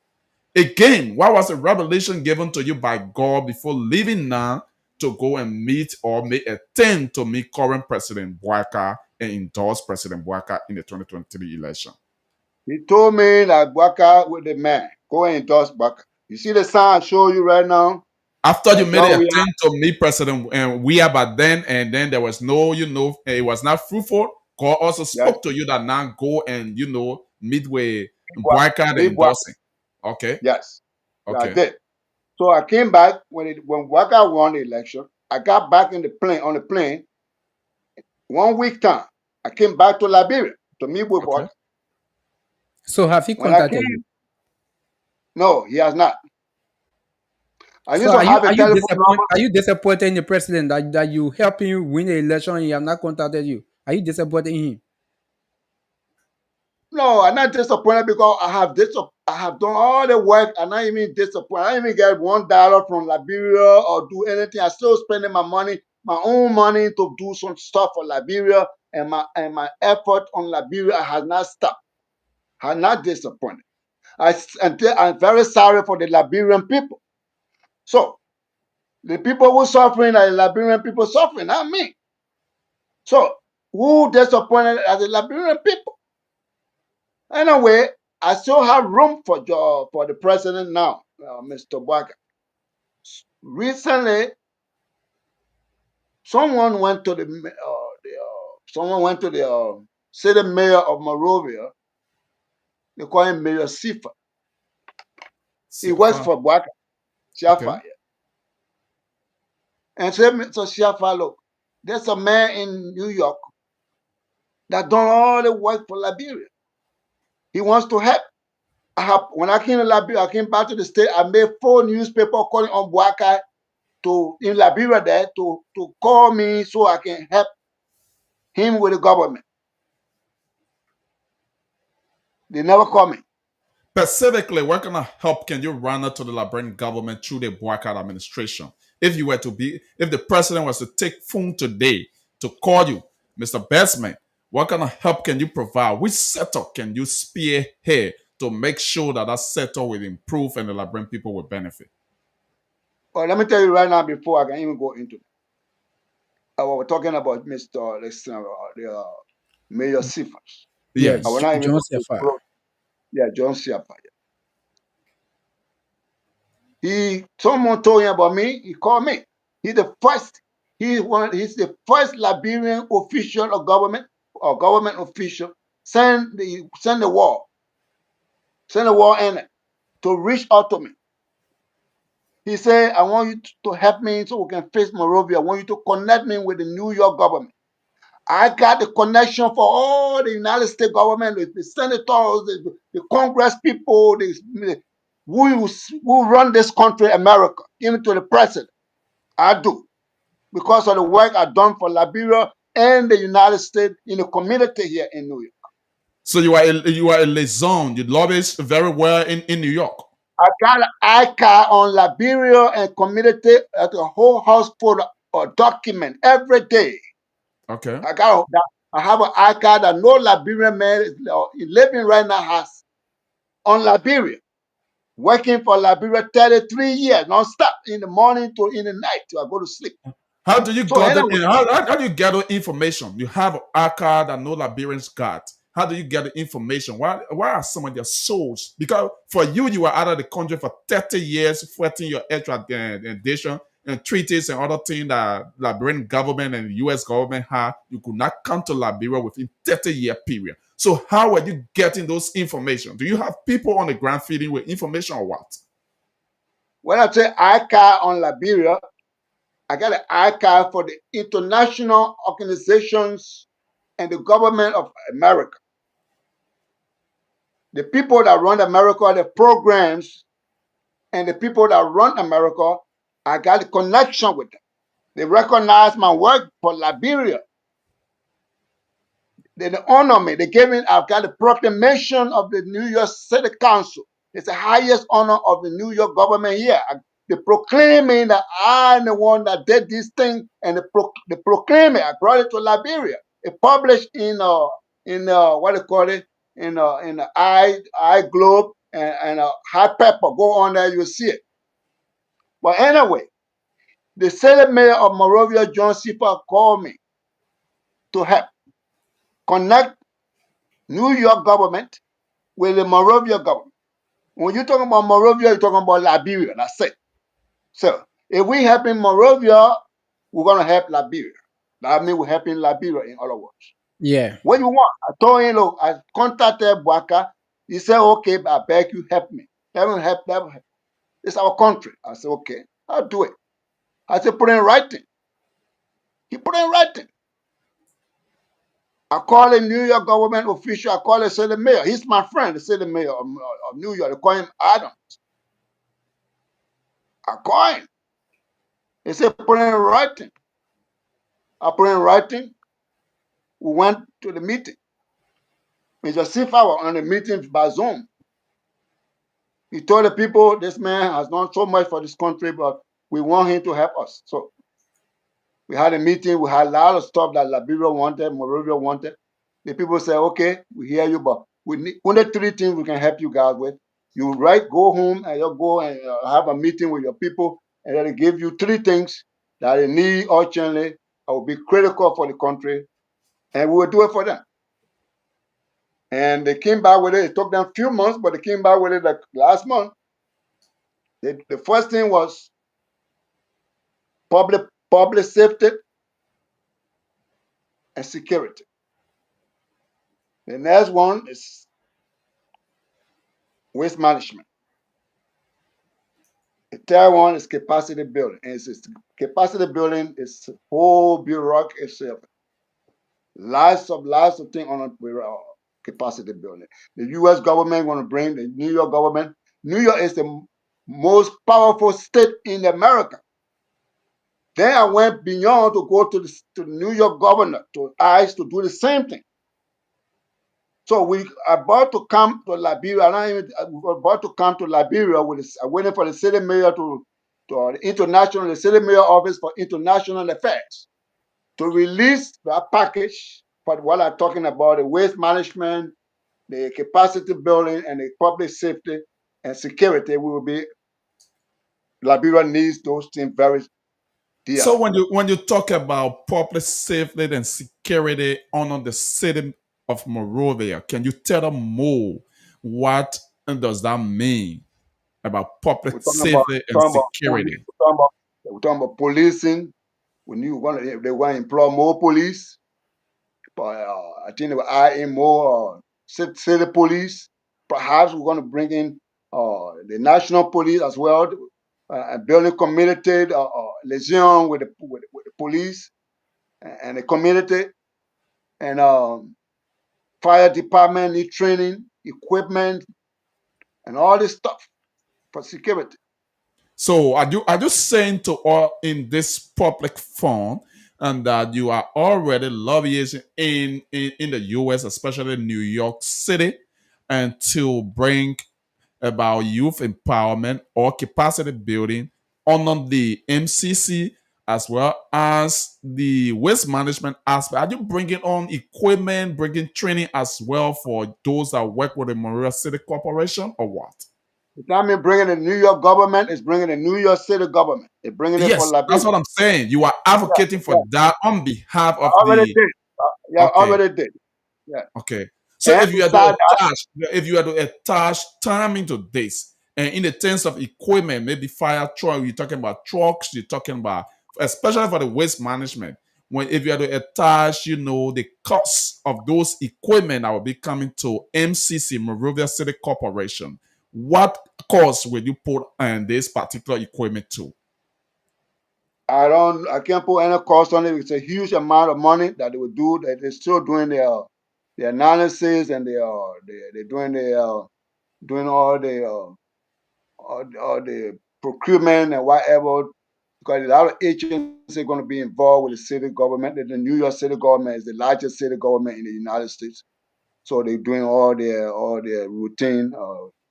Again, what was the revelation given to you by God before leaving now to go and meet or make a attempt to meet current President Bouaka and endorse President Bouaka in the 2023 election? He told me that Baka with the man, go and endorse Baka. You see the sign I show you right now? After you That made John an Weah, attempt to meet President Weah, but then there was no, it was not fruitful. God also Yes. spoke to you that now go and meet with Well, Boycott Big and Boy. Dawson. Okay. Yes. Yeah, I Okay. did. So I came back when Waka won the election. I got back on the plane 1 week time. I came back to Liberia to meet with Okay. Waka. So have he When I contacted you? came, no, he has not. I So used to have a telephone number. are you disappointed in the president that you helping you win the election and he have not contacted you? Are you disappointed in him? No, I'm not disappointed because I have done all the work. I'm not even disappointed. I didn't even get $1 from Liberia or do anything. I still spending my money, my own money, to do some stuff for Liberia, and my effort on Liberia has not stopped. I'm not disappointed. I'm very sorry for the Liberian people. So the people who suffering are the Liberian people suffering, not me. So who disappointed are the Liberian people? Anyway, I still have room for the president now, Mr. Waka. Recently, someone went to the city mayor of Monrovia. They call him Mayor Sifa. He works Siafa. for Waka, Okay. Siafa, and said, Mr. Siafa, look, there's a man in New York that done all the work for Liberia. He wants to help. When I came to Liberia, I came back to the state. I made 4 newspapers calling on Waka in Liberia there to call me so I can help him with the government. They never call me. Specifically, what kind of help can you render to the Liberian government through the Boycott administration? If the president was to take phone today to call you, Mr. Bestman, what kind of help can you provide? Which sector can you spearhead to make sure that sector will improve and the Liberian people will benefit? Well, let me tell you right now before I can even go into it. We're talking about Mr. Mayor Sifas. Yeah, I will Yes. not even John go too Sefa. close. Yeah, John Siapa. Someone told him about me. He called me. He's the first. He's the first Liberian official of government or government official send the war in it to reach out to me. He said, I want you to help me so we can face Monrovia. I want you to connect me with the New York government. I got the connection for all the United States government, the senators, the Congress people, who run this country, America, even to the president. I do. Because of the work I've done for Liberia and the United States in the community here in New York. So you are a liaison. You lobbies very well in New York. I got an iCard on Liberia and community at the whole house full of document every day. Okay. I have an iCard that no Liberian man is living right now has on Liberia. Working for Liberia 33 years, non-stop, in the morning to in the night till I go to sleep. How do you So gather anyway, how do you gather information? You have a card that no Liberians got. How do you get the information? Why are some of your souls? Because for you were out of the country for 30 years, fighting your extradition and treaties and other things that Liberian government and US government had. You could not come to Liberia within 30-year period. So how are you getting those information? Do you have people on the ground feeding with information or what? when I say iCard on Liberia, I got an iCard for the international organizations and the government of America. The people that run America, the programs, and the people that run America, I got a connection with them. They recognize my work for Liberia. They honor me. They gave me, I've got a proclamation of the New York City Council. It's the highest honor of the New York government here. They proclaiming that I'm the one that did this thing, and they proclaim it. I brought it to Liberia. It published in what they call it in the I Globe and High Pepper. Go on there, you'll see it. But anyway, the city mayor of Monrovia, John Sifa, called me to help connect New York government with the Monrovia government. When you're talking about Monrovia, you're talking about Liberia. That's it. So if we helping Monrovia, we're gonna help Liberia. That means we're helping Liberia, in other words. Yeah. What you want? I told him, look, I contacted Bwaka. He said, okay, I beg you, help me. Let me help. It's our country. I said, okay, I'll do it. I said, put it in writing. He put it in writing. I call a New York government official. I call the city mayor. He's my friend, the city mayor of New York. They call him Adam. I call him. He said, put it in writing. I put it in writing. We went to the meeting. Mr. Sifa was on the meeting by Zoom. He told the people, this man has done so much for this country, but we want him to help us. So we had a meeting. We had a lot of stuff that Liberia wanted, Monrovia wanted. The people said, okay, we hear you, but we need only 3 things we can help you guys with. You go home and you go and have a meeting with your people, and then they give you 3 things that they need urgently, that will be critical for the country, and we will do it for them. And they came back with it. It took them a few months, but they came back with it like last month. The first thing was public safety and security. The next one is waste management. The third one is capacity building. And capacity building is whole bureaucracy itself. Lots of things on capacity building. The U.S. government want to bring the New York government. New York is the most powerful state in America. Then I went beyond to go to the New York governor, to ICE, to do the same thing. So we are about to come to Liberia. We're about to come to Liberia waiting for the city mayor to the city mayor office for international affairs to release that package for what I'm talking about: the waste management, the capacity building, and the public safety and security. Liberia needs those things very dearly. So when you talk about public safety and security on the city of Monrovia, can you tell them more? What does that mean about public We're safety and security? we're talking about policing. They want to employ more police. But I think they will add in more city police. Perhaps we're going to bring in the national police as well, building community liaison with the police and the community. And fire department need training, equipment, and all this stuff for security. So are you saying to all in this public fund and that you are already lobbyists in the US, especially New York City, and to bring about youth empowerment or capacity building under the MCC as well as the waste management aspect? Are you bringing on equipment, bringing training as well for those that work with the Monrovia City Corporation or what? It's not me bringing the New York government, it's bringing the New York City government. They're bringing it for Yes, Liberia. that's what I'm saying. You are advocating for Yeah. that on behalf I of already the did. Yeah, I okay, already did. Yeah. okay. So And beside that, if you had to attach time into this, and in the terms of equipment, maybe fire truck, you're talking about trucks, you're talking about especially for the waste management. When if you had to attach, the cost of those equipment that will be coming to MCC, Monrovia City Corporation, what cost will you put on this particular equipment to? I can't put any cost on it. It's a huge amount of money that they will do. That they're still doing the analysis, and they're doing all the procurement and whatever. Because a lot of agencies are going to be involved with the city government. The New York City government is the largest city government in the United States, so they're doing all their routine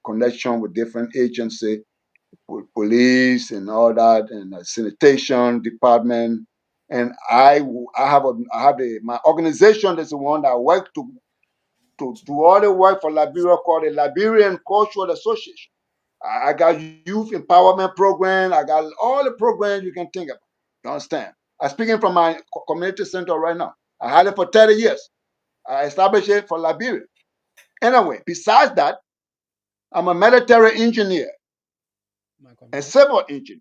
connection with different agencies, with police and all that, and sanitation department. And my organization is the one that work to do all the work for Liberia, called the Liberian Cultural Association. I got youth empowerment program. I got all the programs you can think of. You understand? I'm speaking from my community center right now. I had it for 30 years. I established it for Liberia. Anyway, besides that, I'm a military engineer and civil engineer.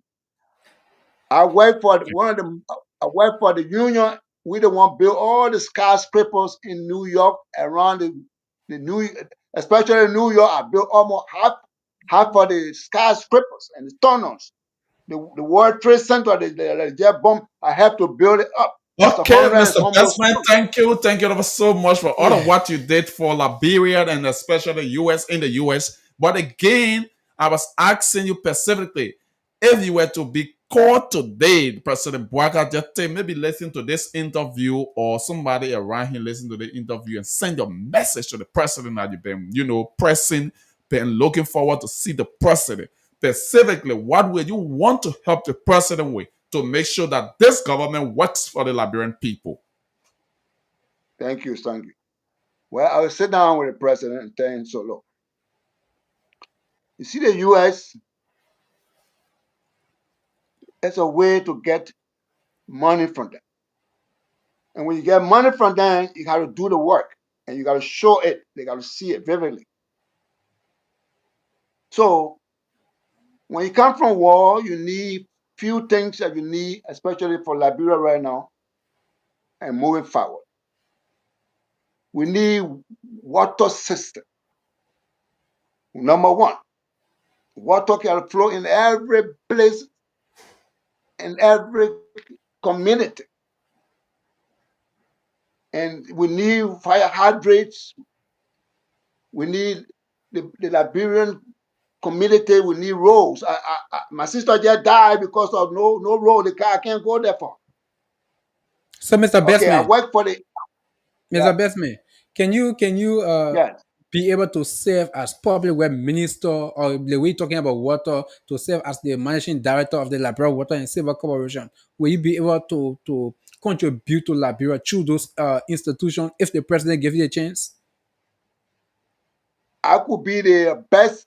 I work for the Union We the one build all the skyscrapers in New York around the New, especially New York. I built almost half of the skyscrapers and the tunnels. The World Trade Center, the jet bomb, I have to build it up. It's a Okay, hundred and Mr. some more Bestman, stories. thank you. Thank you ever so much for all of Yeah. what you did for Liberia and especially US in the US. But again, I was asking you specifically if you were to be called today, President Bouaga Jete, maybe listen to this interview or somebody around here listen to the interview and send your message to the president that you've been, pressing, been looking forward to see the president. Specifically, what would you want to help the president with to make sure that this government works for the Liberian people? Thank you. Well, I will sit down with the president and tell him, so look, you see the US as a way to get money from them. And when you get money from them, you got to do the work and you got to show it. They got to see it vividly. So when you come from war, you need few things that you need, especially for Liberia right now and moving forward. We need water system. Number one, water can flow in every place, in every community. And we need fire hydrants. We need the Liberian community. We need roads. My sister just died because of no road. The car can't go there for. So, Mr. Okay, I Bestman, work for the Mr. Bestman, can you yes. be able to serve as public work minister, or the way you're talking about water, to serve as the managing director of the Liberia Water and Sewer Corporation? Will you be able to contribute to Liberia through those institutions if the president gives you a chance? I could be the best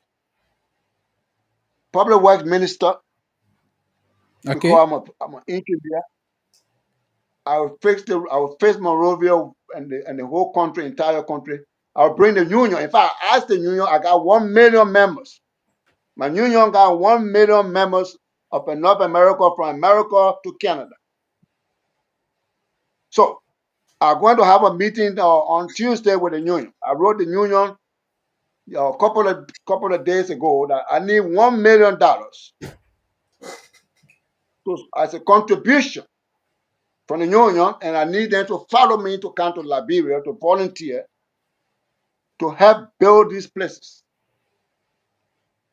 public works minister Okay. because I'm an engineer. I will face Monrovia and the whole country, entire country. I'll bring the union. In fact, I asked the union, I got 1 million members. My union got 1 million members up in North America, from America to Canada. So I'm going to have a meeting on Tuesday with the union. I wrote the union a couple of days ago that I need $1 million as a contribution from the union, and I need them to follow me to come to Liberia to volunteer to help build these places.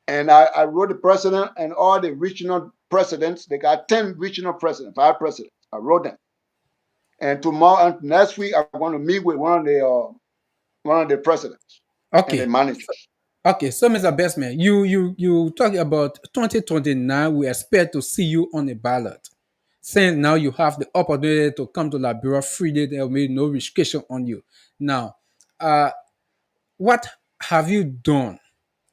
And I wrote the president and all the regional presidents. They got 10 regional presidents, 5 presidents. I wrote them. And tomorrow and next week, I'm going to meet with one of the presidents and the Okay. managers. Okay, so Mr. Bestman, you talk about 2029. We expect to see you on the ballot. Since now you have the opportunity to come to Liberia freely, there will be no restriction on you. Now, what have you done,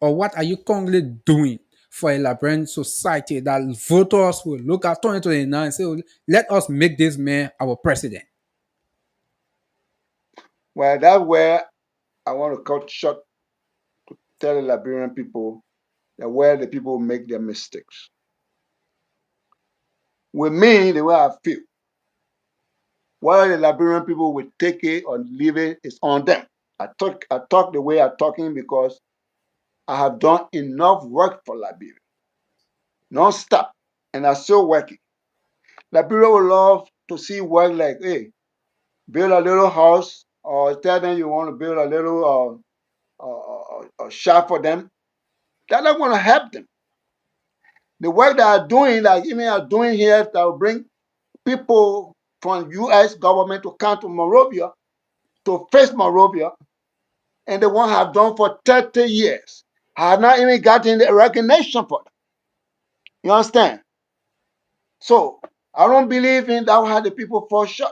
or what are you currently doing for a Liberian society that voters will look at 2029 and say, "Oh, let us make this man our president"? Well, that's where I want to cut short to tell the Liberian people that where the people make their mistakes. With me, the way I feel, whether the Liberian people will take it or leave it is on them. I talk the way I'm talking because I have done enough work for Liberia, non-stop, and I'm still working. Liberia would love to see work like, hey, build a little house, or tell them you want to build a little shop for them. That's not going to help them. The work that I'm doing, like even I'm doing here, that will bring people from U.S. government to come to Monrovia, to face Monrovia, and the one I've done for 30 years. I have not even gotten the recognition for them. You understand? So I don't believe in that how the people fall short.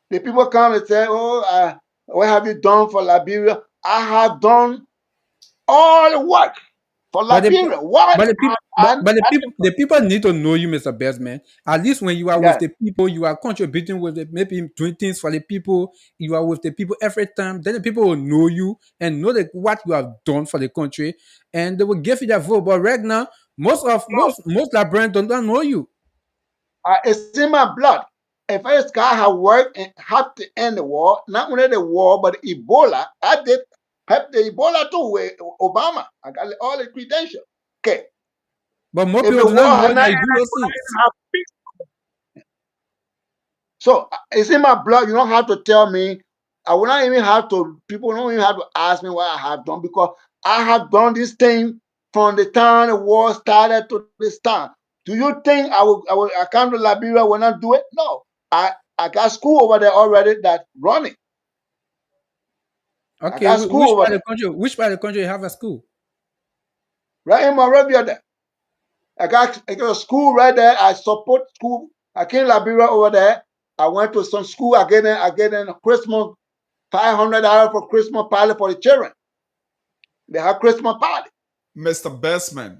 The people come and say, oh, what have you done for Liberia? I have done all the work for But the, Liberia. Why? but the people, the people need to know you, Mr. Bestman. At least when you are with Yes. the people, you are contributing with the, maybe doing things for the people. You are with the people every time. Then the people will know you and know that what you have done for the country, and they will give you their vote. But right now, most Liberians don't know you. It's in my blood. If this guy had worked and helped to end the war, not only the war, but Ebola, I did help the Ebola too with Obama. I got all the credentials. Okay. But more If people the do not war know had not that you ended, do those things. so it's in my blood. You don't have to tell me. I will not even have to. People don't even have to ask me what I have done because I have done this thing from the time the war started to this time. Do you think I come to Liberia will not do it? No. I got school over there already that running. I Okay, got school over there. which part of the country you have a school? Right in Monrovia there. I got a school right there. I support school. I came Liberia over there. I went to some school. I get in Christmas $500 for Christmas party for the children. They have Christmas party. Mr. Bestman,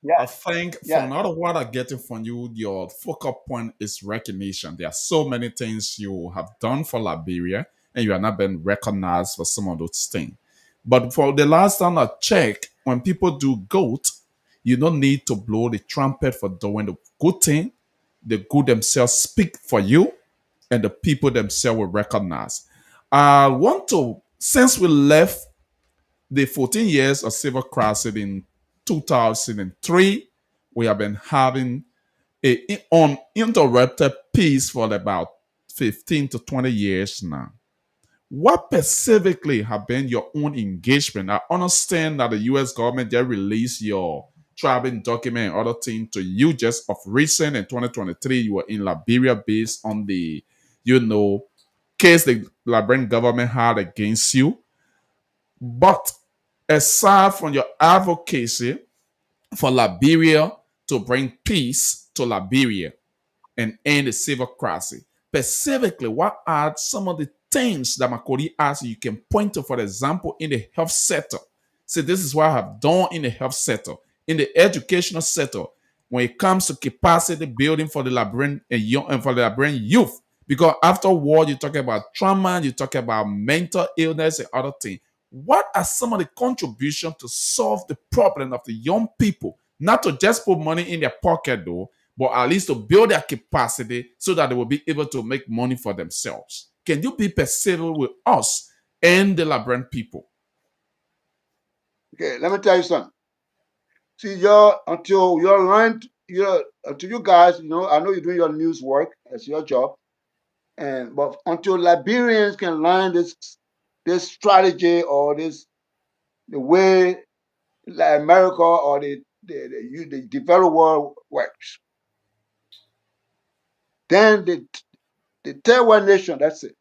Yeah, I think yeah. from all of what I'm getting from you, your focal point is recognition. There are so many things you have done for Liberia, and you are not being recognized for some of those things. But for the last time I checked, when people do good, you don't need to blow the trumpet for doing the good thing. The good themselves speak for you, and the people themselves will recognize. I want to, since we left the 14 years of civil crisis in 2003, we have been having a uninterrupted peace for about 15 to 20 years now. What specifically have been your own engagement? I understand that the US government just released your traveling document and other things to you just of recent in 2023. You were in Liberia based on the, case the Liberian government had against you. But aside from your advocacy for Liberia to bring peace to Liberia and end the civil crisis, specifically, what are some of the things that Makori asked you can point to, for example, in the health sector? See, this is what I have done in the health sector, in the educational sector, when it comes to capacity building for the Liberian and young and for the Liberian youth. Because after war, you talk about trauma, you talk about mental illness and other things. What are some of the contributions to solve the problem of the young people? Not to just put money in their pocket, though, but at least to build their capacity so that they will be able to make money for themselves. Can you be perseverant with us and the Liberian people? Okay, let me tell you something. See, until you guys, I know you're doing your news work. That's your job. But until Liberians can learn this strategy or the way like America or the developed world works, then the third world nation, that's it,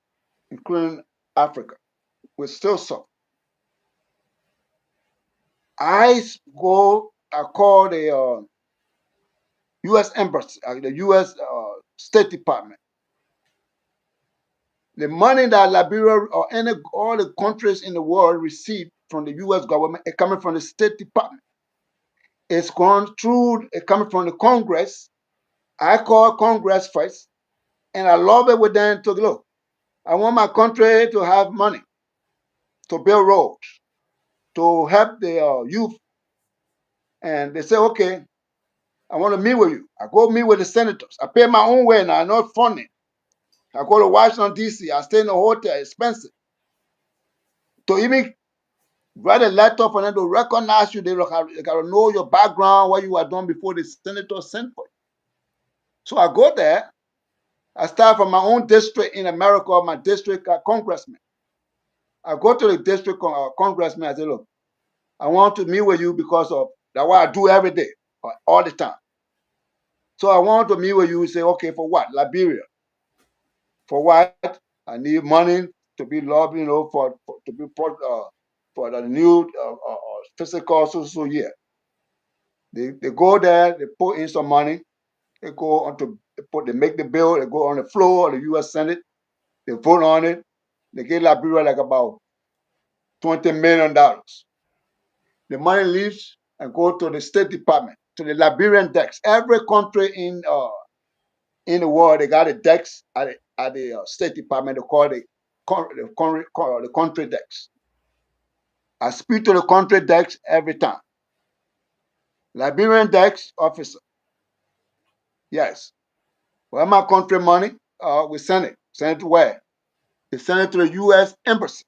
including Africa, will still suffer. I call the U.S. Embassy, the U.S. State Department. The money that Liberia or all the countries in the world receive from the U.S. government is coming from the State Department. It's coming from the Congress. I call Congress first, and I lobby with them to look. I want my country to have money to build roads, to help the youth. And they say, okay, I want to meet with you. I go meet with the senators. I pay my own way now, not funding. I go to Washington, D.C. I stay in a hotel, expensive. To even write a letter for them to recognize you, they got to know your background, what you are doing before the senator sent for you. So I go there. I start from my own district in America, my district congressman. I go to the district congressman. I say, look, I want to meet with you because of that's what I do every day, all the time. So I want to meet with you and say, okay, for what? Liberia. For what? I need money to be lobbying, to be for the new fiscal so year. They go there, they put in some money, they go on to they make the bill, they go on the floor of the U.S. Senate, they vote on it, they give Liberia like about $20 million. The money leaves and go to the State Department, to the Liberian desk. Every country in the world, they got a desk at the State Department. They call the country desk. I speak to the country desk every time. Liberian desk officer. Yes. Where my country money, we send it. Send it to where? They send it to the U.S. Embassy.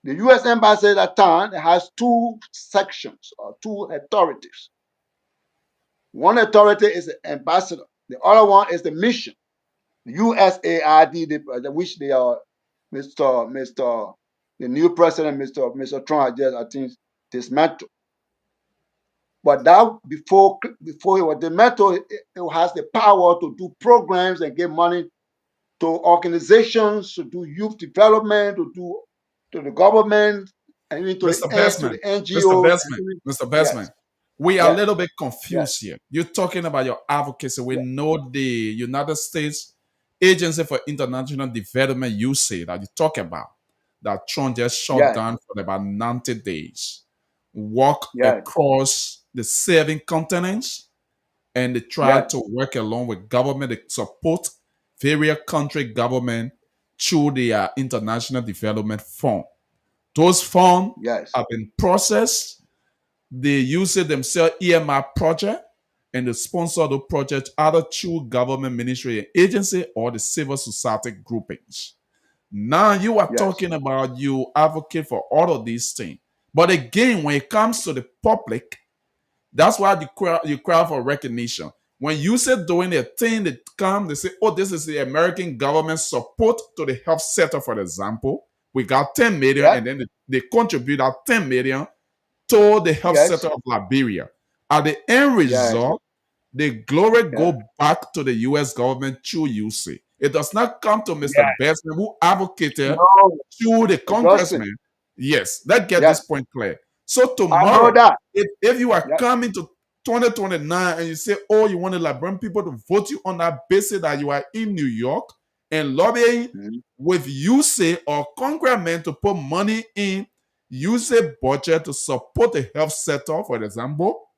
The U.S. Embassy at that time has two sections or two authorities. One authority is the ambassador. The other one is the mission. The USAID, which they are, the new president, Mr. Trump, just I think dismantled. But that before it was dismantled, it has the power to do programs and give money to organizations, to do youth development, to the government, and even to Mr. the Bestman, Mr. NGOs. Bestman, Mr. Bestman, Yes, we are a yes, little bit yes, confused here. You're talking about your advocacy. We know the United States Agency for International Development, you say that you talk about, that Trump just shut yes, down for about 90 days, walk yes, across the 7 continents, and they try yes, to work along with government to support various country government through their international development fund. Those funds yes, have been processed. They use it themselves, EMI project, and they sponsor the project either through government ministry and agency or the civil society groupings. Now you are yes, talking about you advocate for all of these things. But again, when it comes to the public, that's why you cry for recognition. When you say doing a thing, they come, they say, oh, this is the American government support to the health sector, for example. We got 10 million, yes, and then they contribute that 10 million to the health yes, sector of Liberia. At the end yes, result, the glory yes, go back to the US government through UC. It does not come to Mr. yes. Bestman, who advocated No, to the it doesn't. congressman. Yes, let's get this Yes, point clear. So I know tomorrow, that. if you are Yes, coming to 2029 and you say, oh, you want to Liberian people to vote you on that basis that you are in New York and lobbying mhm, with UC or congressmen to put money in UC budget to support the health sector, for example,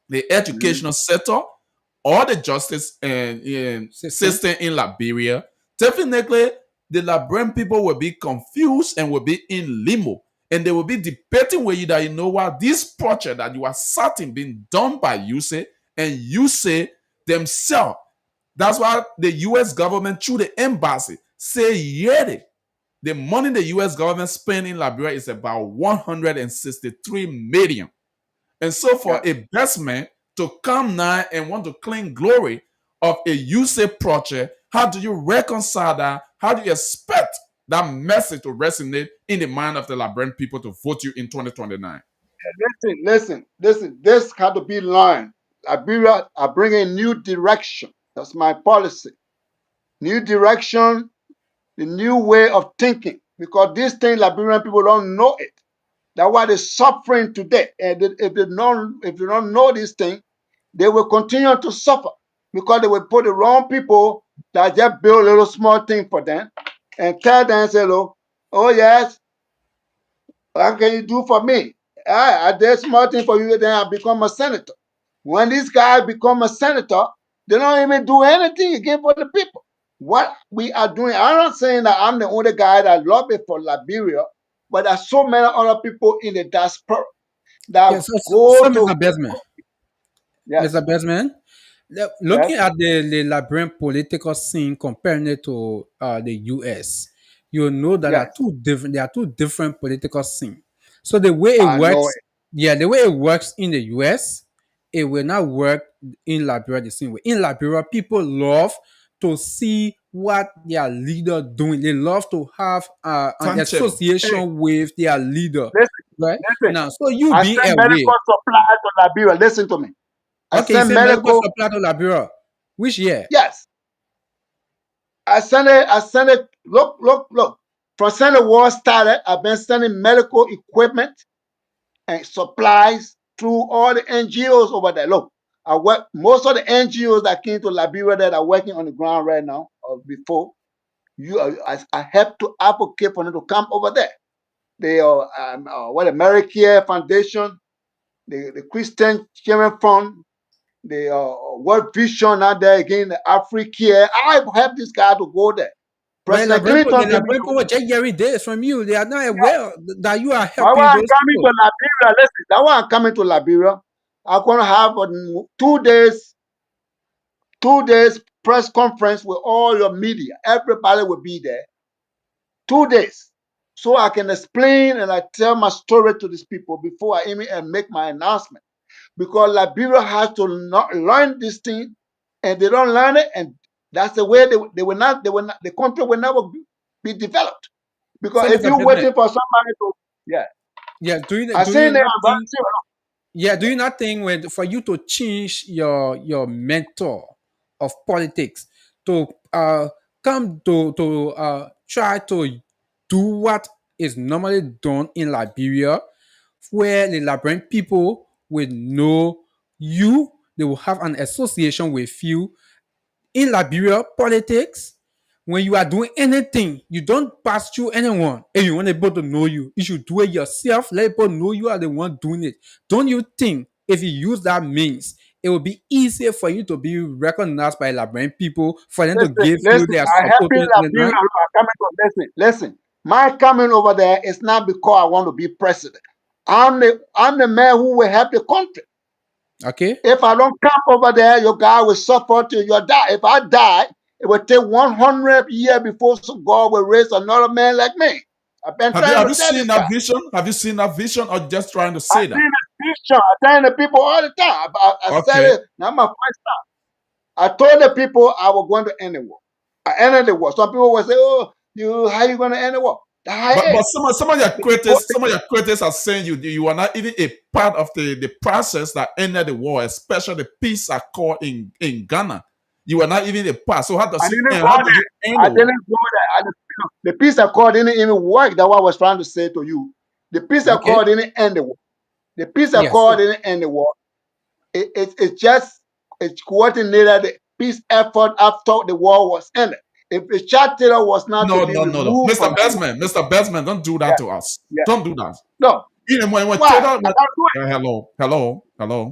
the mhm, educational sector, or the justice and System. system in Liberia, definitely the Liberian people will be confused and will be in limbo. And they will be debating with you that, you know what, this project that you are certain being done by USAID and USAID themselves. That's why the US government, through the embassy, say, yeah, the money the US government spent in Liberia is about 163 million. And so for yes. a Bestman to come now and want to claim glory of a USAID project, how do you reconcile that? How do you expect that message to resonate in the mind of the Liberian people to vote you in 2029? Listen. This had to be learned. Liberia are bringing new direction. That's my policy. New direction, the new way of thinking. Because this thing, Liberian people don't know it. That's why they're suffering today. And if they don't know this thing, they will continue to suffer because they will put the wrong people that just build a little small thing for them and tell them, say, oh yes, what can you do for me? I did small thing for you, then I become a senator. When these guys become a senator, they don't even do anything again for the people. What we are doing, I'm not saying that I'm the only guy that lobby for Liberia, but there's so many other people in the diaspora that Yes, so go Mr. to, Besman, yes, Mr. Besman, yes, looking at the Liberian political scene, comparing it to the US, you know that yes, there are two different political scenes. So the way it I know works, it. yeah, the way it works in the US, it will not work in Liberia the same way. In Liberia, people love to see what their leader doing. They love to have an Tangible. Hey, association with their leader, listen, right? listen. Now, so you I being send away. medical supply to Liberia. Listen to me. I Okay, you send say medical medical, supply to Liberia. Which year? yes. I send it, look. From since the war started, I've been sending medical equipment and supplies through all the NGOs over there. Look, I work most of the NGOs that came to Liberia that are working on the ground right now or before. I have to advocate for them to come over there. They are the Mary Care Foundation, the Christian Children Fund, the World Vision out there again, the Africare. I help this guy to go there. But President Clinton the gave me Liberian people just hearing this from you. They are not yeah. aware that you are That's helping why I'm those coming to people. Liberia. Listen, that's why I'm coming to Liberia. I'm gonna have 2 days press conference with all your media. Everybody will be there. 2 days. So I can explain and I tell my story to these people before I even make my announcement. Because Liberia has to not learn this thing, and they don't learn it, and that's the way the country will never be developed. Because So, if Mr. you're Desmond, waiting for somebody to, yeah, yeah, I do you seen it. not think? Yeah, do you not think when for you to change your mentor of politics to come to try to do what is normally done in Liberia, where the Liberian people will know you, they will have an association with you in Liberia politics. When you are doing anything, you don't pass through anyone. And you want people to know you. You should do it yourself. Let people know you are the one doing it. Don't you think if you use that means, it will be easier for you to be recognized by Liberian people, for them to give you Listen. their I have support been in the Liberia. night? I'm coming to listen. My coming over there is not because I want to be president. I'm the man who will help the country. Okay? If I don't come over there, your guy will suffer till you die. If I die, it will take 100 years before God will raise another man like me. I've been Have you trying have to you tell seen this guy. that vision? Have you seen that vision, or just trying to I say that? seen a vision. I tell the people all the time. I said Okay. it. Now my first time. I told the people I was going to end the war. I ended the war. Some people will say, "Oh, how you going to end the war?" But some of your Before- critics are saying you are not even a part of the process that ended the war, especially the peace accord in Ghana. You are not even a part. So how I does didn't and go how did there. you end I the didn't war? go there. The peace accord didn't even work. That's what I was trying to say to you. The peace Okay? accord didn't end the war. The peace Yes. accord didn't end the war. It's just it's coordinated the peace effort after the war was ended. If the Chad Taylor was not to No, be no, no, no. removed from Mr. that war, Bestman, don't do yeah, that to us. yeah, Don't do that. no, Even when why? Taylor, I can't do it. hello.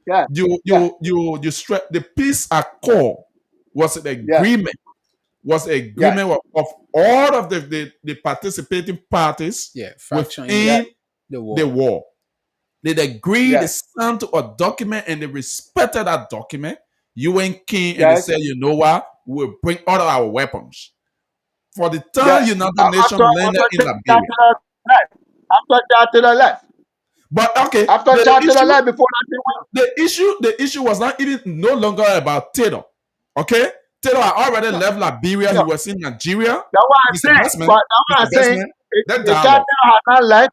Yeah, yeah, You stress the peace accord was an yeah, agreement yeah, of all of the participating parties Yeah. Fraction in yeah, within the the war. war. They agreed, they yeah, signed to a document, and they respected that document. UN came and they yes, said, you know what? We'll bring all of our weapons. For the time yeah. United Nations landed in Chad Liberia. Taylor left. After Chad Taylor left. But okay, After Chad Taylor left, before that, the issue was not even no longer about Taylor. Okay? Taylor had already no, left Liberia. He no. was in Nigeria. That's what I'm Mr. saying. Bestman, But that's what I'm Mr. saying. Bestman, that If Chad dialogue. Taylor had not left,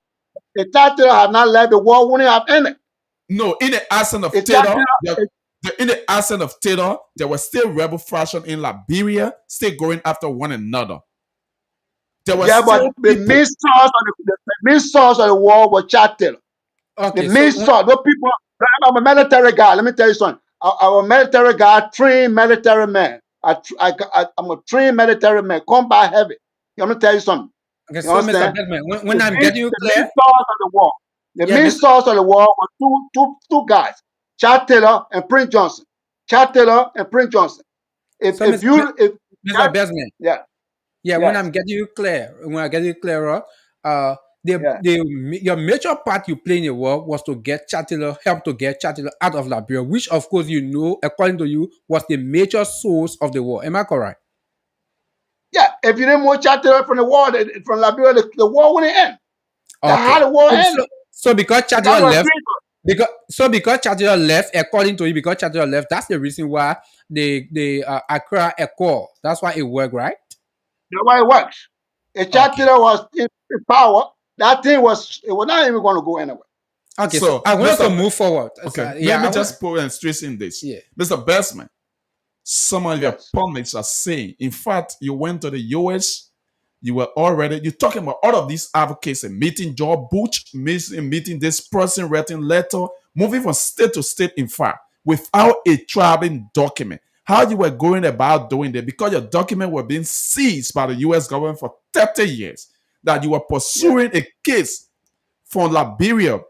if Chad Taylor had not left, the war wouldn't have ended. No, in the absence of If Chad Taylor, Taylor, in the absence of Taylor, there was still rebel faction in Liberia, still going after one another. There were yeah, but still the people. main source of the war was Chad Taylor. The Okay. main So source, those people. I'm a military guy. Let me tell you something. I'm a military guy, trained military man. I'm a trained military man. Combat heavy. I'm gonna tell you something. okay, You so Mr. understand? Desmond, when I'm getting you The main clear, source of the war. The yeah, main Mr. source of the war was two guys, Chad Taylor and Prince Johnson. Chad Taylor and Prince Johnson. If So if you if Mr. Desmond, yeah, yeah, when yes, I'm getting you clear, when I get you clearer, yeah, your major part you play in the war was to get Chatilo, help to get Chatilo out of Liberia, which of course you know, according to you, was the major source of the war. Am I correct? yeah. If you didn't want Chad Taylor from the war, from Liberia, the war wouldn't end. That's how Okay. the war So, ended. so because Because Chatilo left, because Chatilo left, according to you, because Chatilo left, that's the reason why the Accra Accord. That's why it worked, right? that's why it works. If Chad Okay. Taylor was in power, that thing was not even going to go anywhere. Okay. So So, I want us to Mr. move forward. Okay, So, let me I want, just put and stress in this. yeah. Mr. Bestman, some of your Yes. pundits are saying, in fact, you went to the US, you're talking about all of these advocates and meeting George Bush, meeting this person, writing letter, moving from state to state, in fact, without a traveling document. How you were going about doing that, because your document were being seized by the US government for 30 years, that you were pursuing a case from Liberia,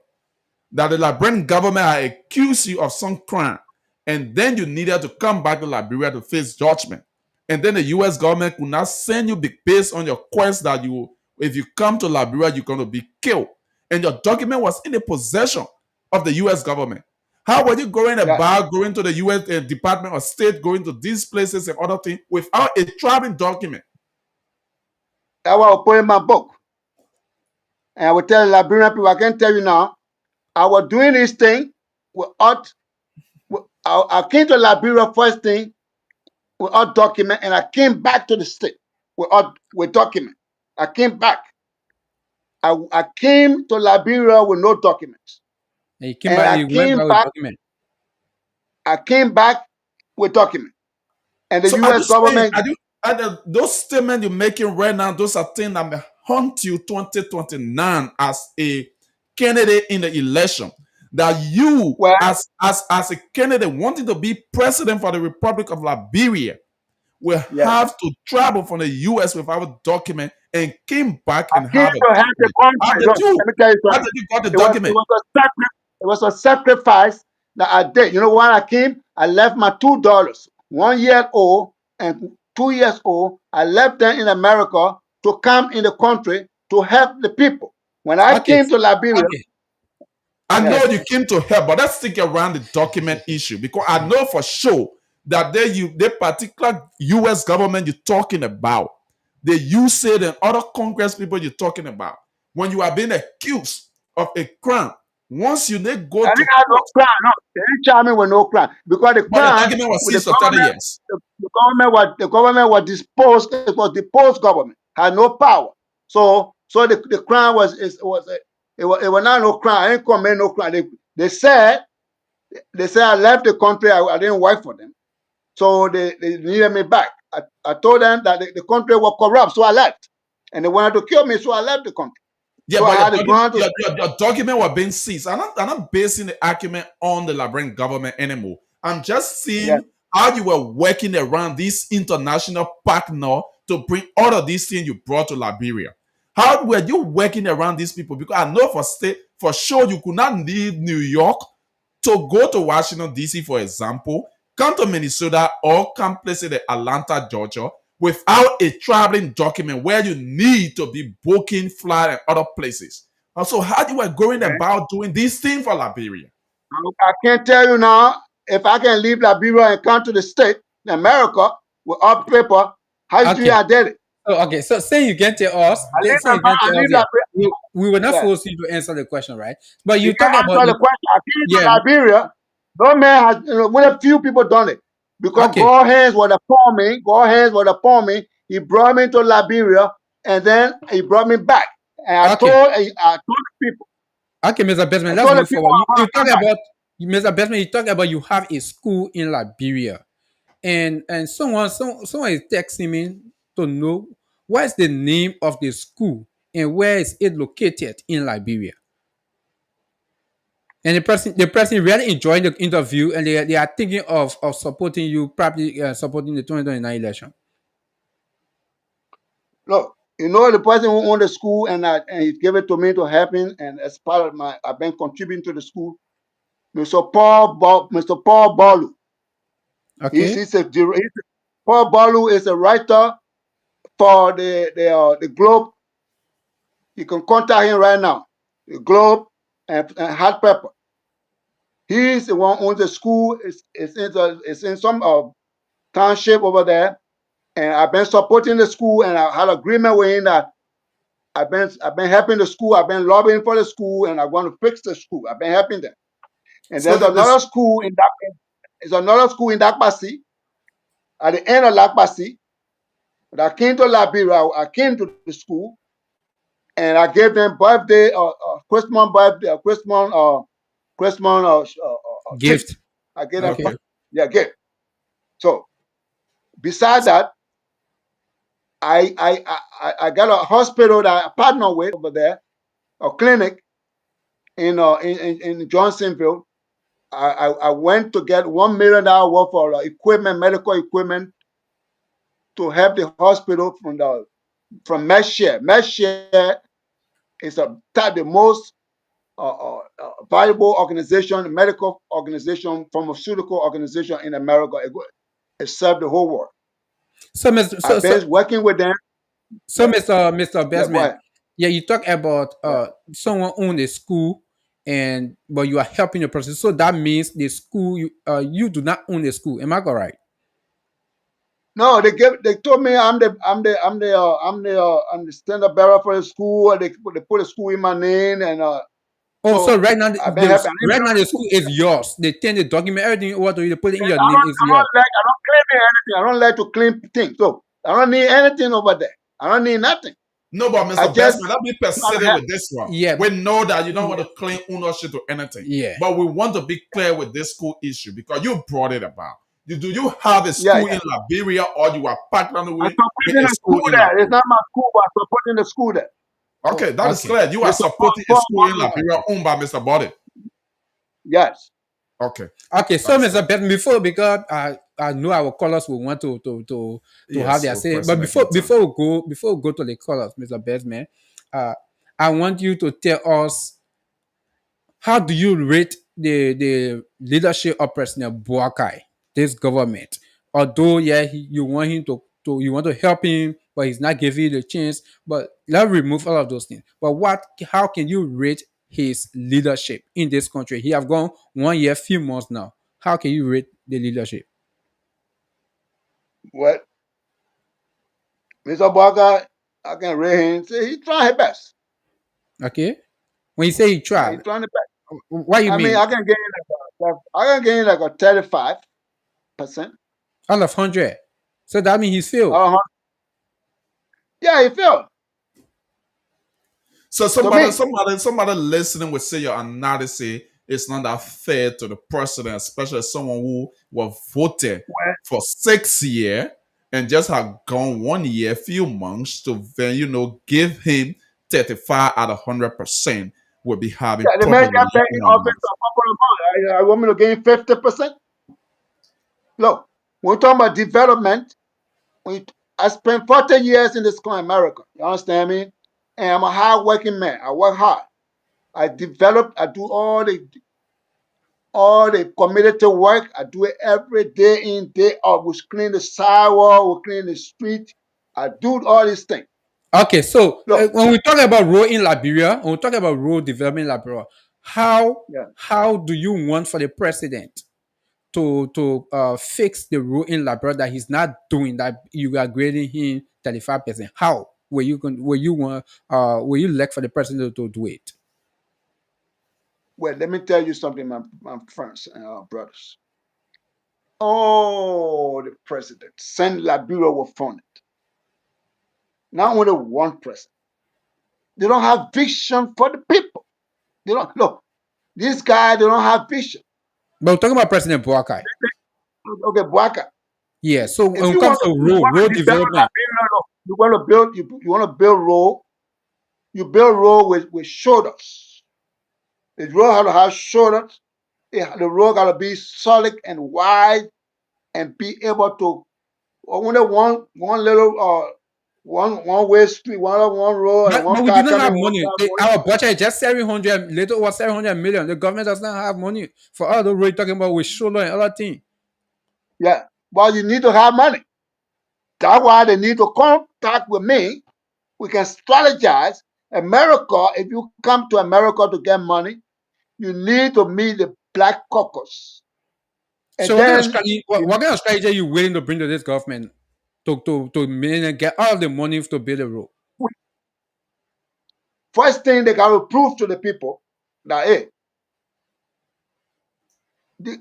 that the Liberian government had accused you of some crime, and then you needed to come back to Liberia to face judgment. And then the US government could not send you based on your quest that if you come to Liberia, you're going to be killed. And your document was in the possession of the US government. How were you going Yeah, about going to the U.S. Department of State, going to these places and other things without a traveling document? that's what I put in my book. And I will tell Liberian people, I can tell you now, I was doing this thing without, I came to Liberia first thing without document, and I came back to the state with document. I came back. I came to Liberia with no documents. And you came And back, I you went came back with back, document. I came back with document. And the So are US you saying, government, those statements you're making right now, those are things that may haunt you 2029 as a candidate in the election? That you, well, as a candidate wanting to be president for the Republic of Liberia, will yes, have to travel from the US without a document and came back I and came have a to help the document. country. How did Look, you? let me tell you How something. did you got the It was document? it was a sacrifice that I did. You know when I came, I left my $2, 1 year old and 2 years old. I left them in America to come in the country to help the people. When I Okay, came to Liberia, okay, I okay. know yes, you came to help, but let's stick around the document issue because I know for sure that the particular U.S. government you're talking about, the USAID and other Congress people you're talking about, when you are being accused of a crime, once you they go I to didn't have no court, crime. No, they didn't charge me with no crime because the but the crime document was with the seized for 30 government, years. the government was disposed. It was deposed government had no power. So the crime it was not no crime. I didn't commit no crime. They said I left the country. I didn't work for them, so they needed me back. I told them that the country was corrupt, so I left, and they wanted to kill me, so I left the country. Yeah, So I but had the ground to. your document were being seized. I'm not basing the argument on the Liberian government anymore. I'm just Yeah, seeing how you were working around this international partner to bring all of these things you brought to Liberia. How were you working around these people? Because I know for sure you could not leave New York to go to Washington, D.C., for example, come to Minnesota or come places like Atlanta, Georgia, without a traveling document where you need to be booking flight and other places. Also, how you were going okay. about doing this thing for Liberia? I can't tell you now if I can leave Liberia and come to the state in America with all paper. How do you Okay. I did it? Okay. So say you can tell us, say you can I tell us, leave yeah. Liberia. We will not Yeah. force you to answer the question, right? But You you can talk about answer the question. I came yeah. to Liberia. No man has, when a few people done it. Because Okay. God hands were upon me. God hands were upon me. He brought me to Liberia and then he brought me back. And Okay. I told people, Okay, Mr. Bestman, I let's told the move people forward. I'm You gonna talk come back. about Mr. Bestman, you talk about you have a school in Liberia. And someone is texting me to know what is the name of the school and where is it located in Liberia. And the person really enjoying the interview and they are thinking of supporting you, probably supporting the 2029 election. Look, the person who owned the school and he gave it to me to help him, and as part of I've been contributing to the school. Mr. Paul Balu. Okay. Paul Balu is a writer for the Globe. You can contact him right now. The Globe and Hot Pepper. He's the one who owns the school. It's in some township over there, and I've been supporting the school, and I had agreement with him that I've been helping the school. I've been lobbying for the school, and I want to fix the school. I've been helping them. And So there's another school in that. There's another school in Dakbasi. At the end of Lakbasi, when I came to Liberia, I came to the school and I gave them birthday Christmas birthday Christmas gift. Gift. I gave them Okay. gift. So beside that, I got a hospital that I partner with over there, a clinic in Johnsonville. I went to get $1 million worth of equipment, medical equipment, to help the hospital from Medshare. Medshare is the most valuable organization, medical organization, pharmaceutical organization in America. It served the whole world. So Mr. I've been working with them. So Mr. Yeah, go Bestman, ahead. yeah, you talk about Yeah. someone owned a school but you are helping the person. So that means the school you do not own the school. Am I correct? No, they told me I'm the standard bearer for the school. And they put the school in my name, and Oh, so so right now I've been helping. right now the school is yours. They turn the document, everything what you put it in your I name is yours. don't claim anything. I don't like to claim things. So I don't need anything over there. I don't need nothing. No, but I Mr. just Bestman, let me trying to consider help. with this one. Yeah. We know that you don't want to claim ownership to anything. Yeah. But we want to be clear with this school issue because you brought it about. Do you have a Yeah, school in Liberia or you are partnering I'm with supporting a the school school in there. It's Liberia? not my school, but I'm supporting the school there. Okay, that is Okay. clear. You are They support supporting a Paul school in Martin. Liberia owned by Mr. Body. Yes. Okay. Okay, so That's Mr. Ben, before because I know our callers will want to have Yes, their we're say, pressing but against time. before we go to the callers, Mr. Bestman, I want you to tell us how do you rate the leadership of President Boakai, this government? Although, yeah, you want him to you want to help him, but he's not giving you the chance. But let's remove all of those things. But how can you rate his leadership in this country? He have gone 1 year, few months now. How can you rate the leadership? Well, Mr. Barker, I can rate him. Say he's trying his best. Okay, when you say he Yeah, he's tried, trying his best. what you I mean, mean? I can gain like a 35%. Out of 100, so that means he's failed. Yeah, he failed. So me. somebody listening would say your analysis is not that fair to the president, especially someone who was voted for 6 years and just had gone 1 year, few months to then give him 35 out of 100% would be having Yeah, the man problem got with back in office a couple of months. I want me to gain 50%. Look, when we talk about development, I spent 40 years in this country, America. You understand me? And I'm a hard working man. I work hard. I do all the community work. I do it every day in, day out. We clean the sidewalk, we clean the street. I do all these things. Okay, so Look, when we talk about road in Liberia, when we talk about road development in Liberia, how do you want for the president to fix the road in Liberia that he's not doing, that you are grading him 35%? How will you like for the president to do it? well, let me tell you something, my friends and brothers. Oh, the president, Saint Liberia will fund it. Not only one president. They don't have vision for the people. They don't look. These guys, they don't have vision. But we're talking about President Boakai. Okay, Boakai. Yeah. So If when you it comes to road development, you want to build. You want to build road. You build road with shoulders. The road have to have shoulders. The road got to be solid and wide, and be able to. Only one little one way street, one road, and one but we car do not have coming. money. Our budget is just 700, little over 700 million. The government does not have money for all the road talking about with shoulder and other things. Yeah, well, you need to have money. That's why they need to contact with me. We can strategize. America, if you come to America to get money, you need to meet the Black Caucus. And So then what kind of strategy are you willing to bring to this government to get all the money to build a road? first thing they got to prove to the people that hey,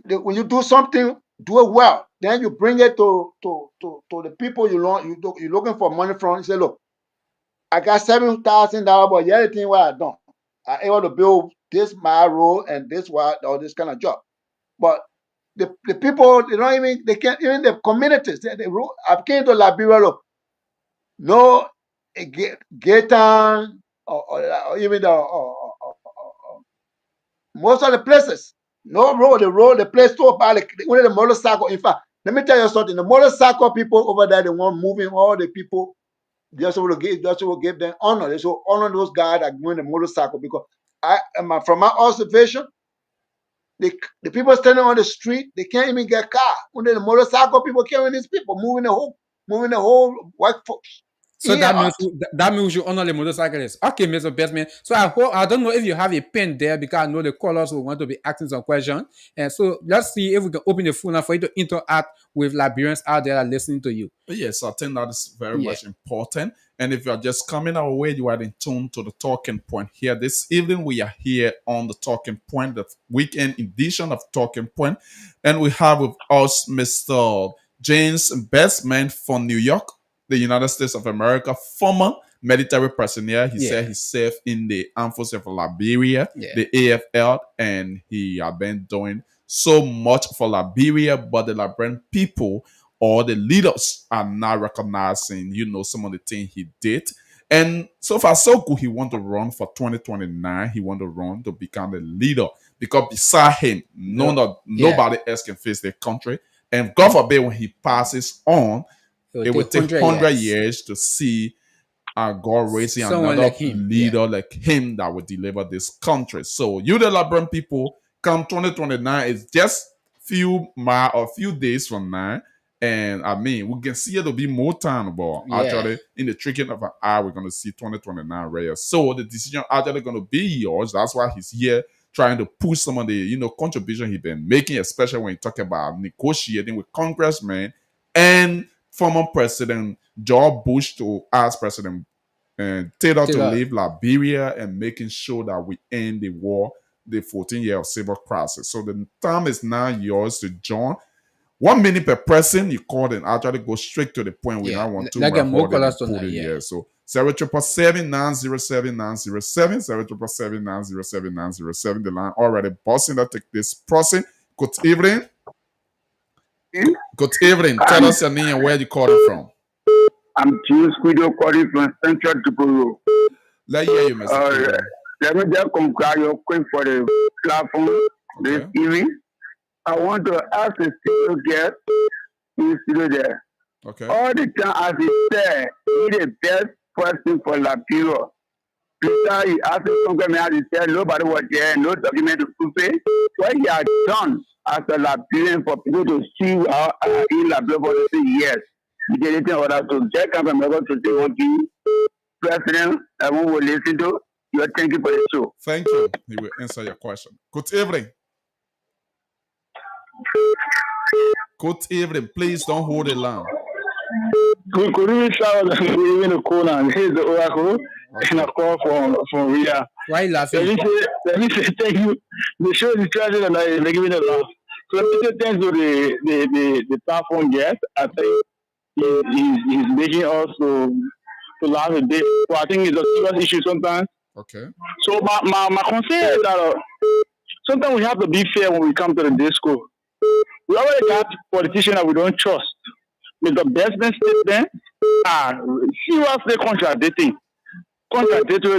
when you do something, do it well. Then you bring it to the people you're looking for money from. You say, look, I got $7,000, but the other thing what I don't, I able to build this my road and this or this kind of job. But the people, they can't, even the communities, I came to Liberia, look, no Gaetan or even most of the places, no road, the place so bad, only the motorcycle. In fact, let me tell you something, the motorcycle people over there, they want moving all the people. Just will give them honor. They should honor those guys that doing the motorcycle because from my observation, the people standing on the street, they can't even get car. Only the motorcycle people carrying these people, moving the whole workforce. So that Yeah. means that means you honor the motorcyclists. Okay, Mr. Bestman. So I hope I don't know if you have a pen there because I know the callers will want to be asking some questions. And so let's see if we can open the phone now for you to interact with Liberians out there that are listening to you. Yes, I think that is very Yeah. much important. And if you are just coming our way, you are in tune to the Talking Point here. This evening, we are here on the Talking Point, the weekend edition of Talking Point. And we have with us Mr. James Bestman from New York, the United States of America, former military personnel. He Yeah. said he served in the Armed Forces of Liberia, Yeah. the AFL, and he has been doing so much for Liberia, but the Liberian people or the leaders are not recognizing, some of the things he did. And so far, so good. He want to run for 2029. He want to run to become a leader because beside him, nobody else can face the country. And God forbid when he passes on, it will take 100 years to see God raising Someone another like him, leader like him that will deliver this country. So you, the Liberian people, come 2029, it's just few days from now. And I mean, we can see it'll be more time, but Yeah. actually, in the twinkling of an eye, we're going to see 2029 right. So the decision actually going to be yours. That's why he's here trying to push some of the contribution he's been making, especially when you talk about negotiating with congressmen and former President George Bush to ask President Taylor to leave Liberia and making sure that we end the war, the 14-year of civil crisis. So the time is now yours to join. 1 minute per person, you call and actually go straight to the point. We don't want to get more callers tonight. Yeah. So 0777-907-907, 0777-907-907. The line already busting. That take this person. Good evening. Good evening. Tell us your name and where you calling from. I'm James Guido calling from Central Dipolo. Let's hear you, Mr. Let me just congratulate for the platform this evening. I want to ask the studio guest in studio there. Okay. All the time, as he said, he's the best person for Liberia. Peter, he asked the congressman, as he said, nobody was there, no document to prove it. What he had done as a Liberian for people to see how in Liberia for to say yes. He did anything other to just come from America to say, okay, President, everyone will listen to. You're thank you for the show. Thank you. He will answer your question. Good evening. Good evening. Please don't hold the line. Could we start in the corner? Here's the oracle and a call from Ria. Why laughing? Let me say thank you. The show is charging and they're giving a laugh. So let me say thanks to the platform guest. I think he's making us to laugh a bit. So I think it's a serious issue sometimes. Okay. So my concern is that sometimes we have to be fair when we come to the disco. We already got politicians that we don't trust. With the best statement, seriously contradictory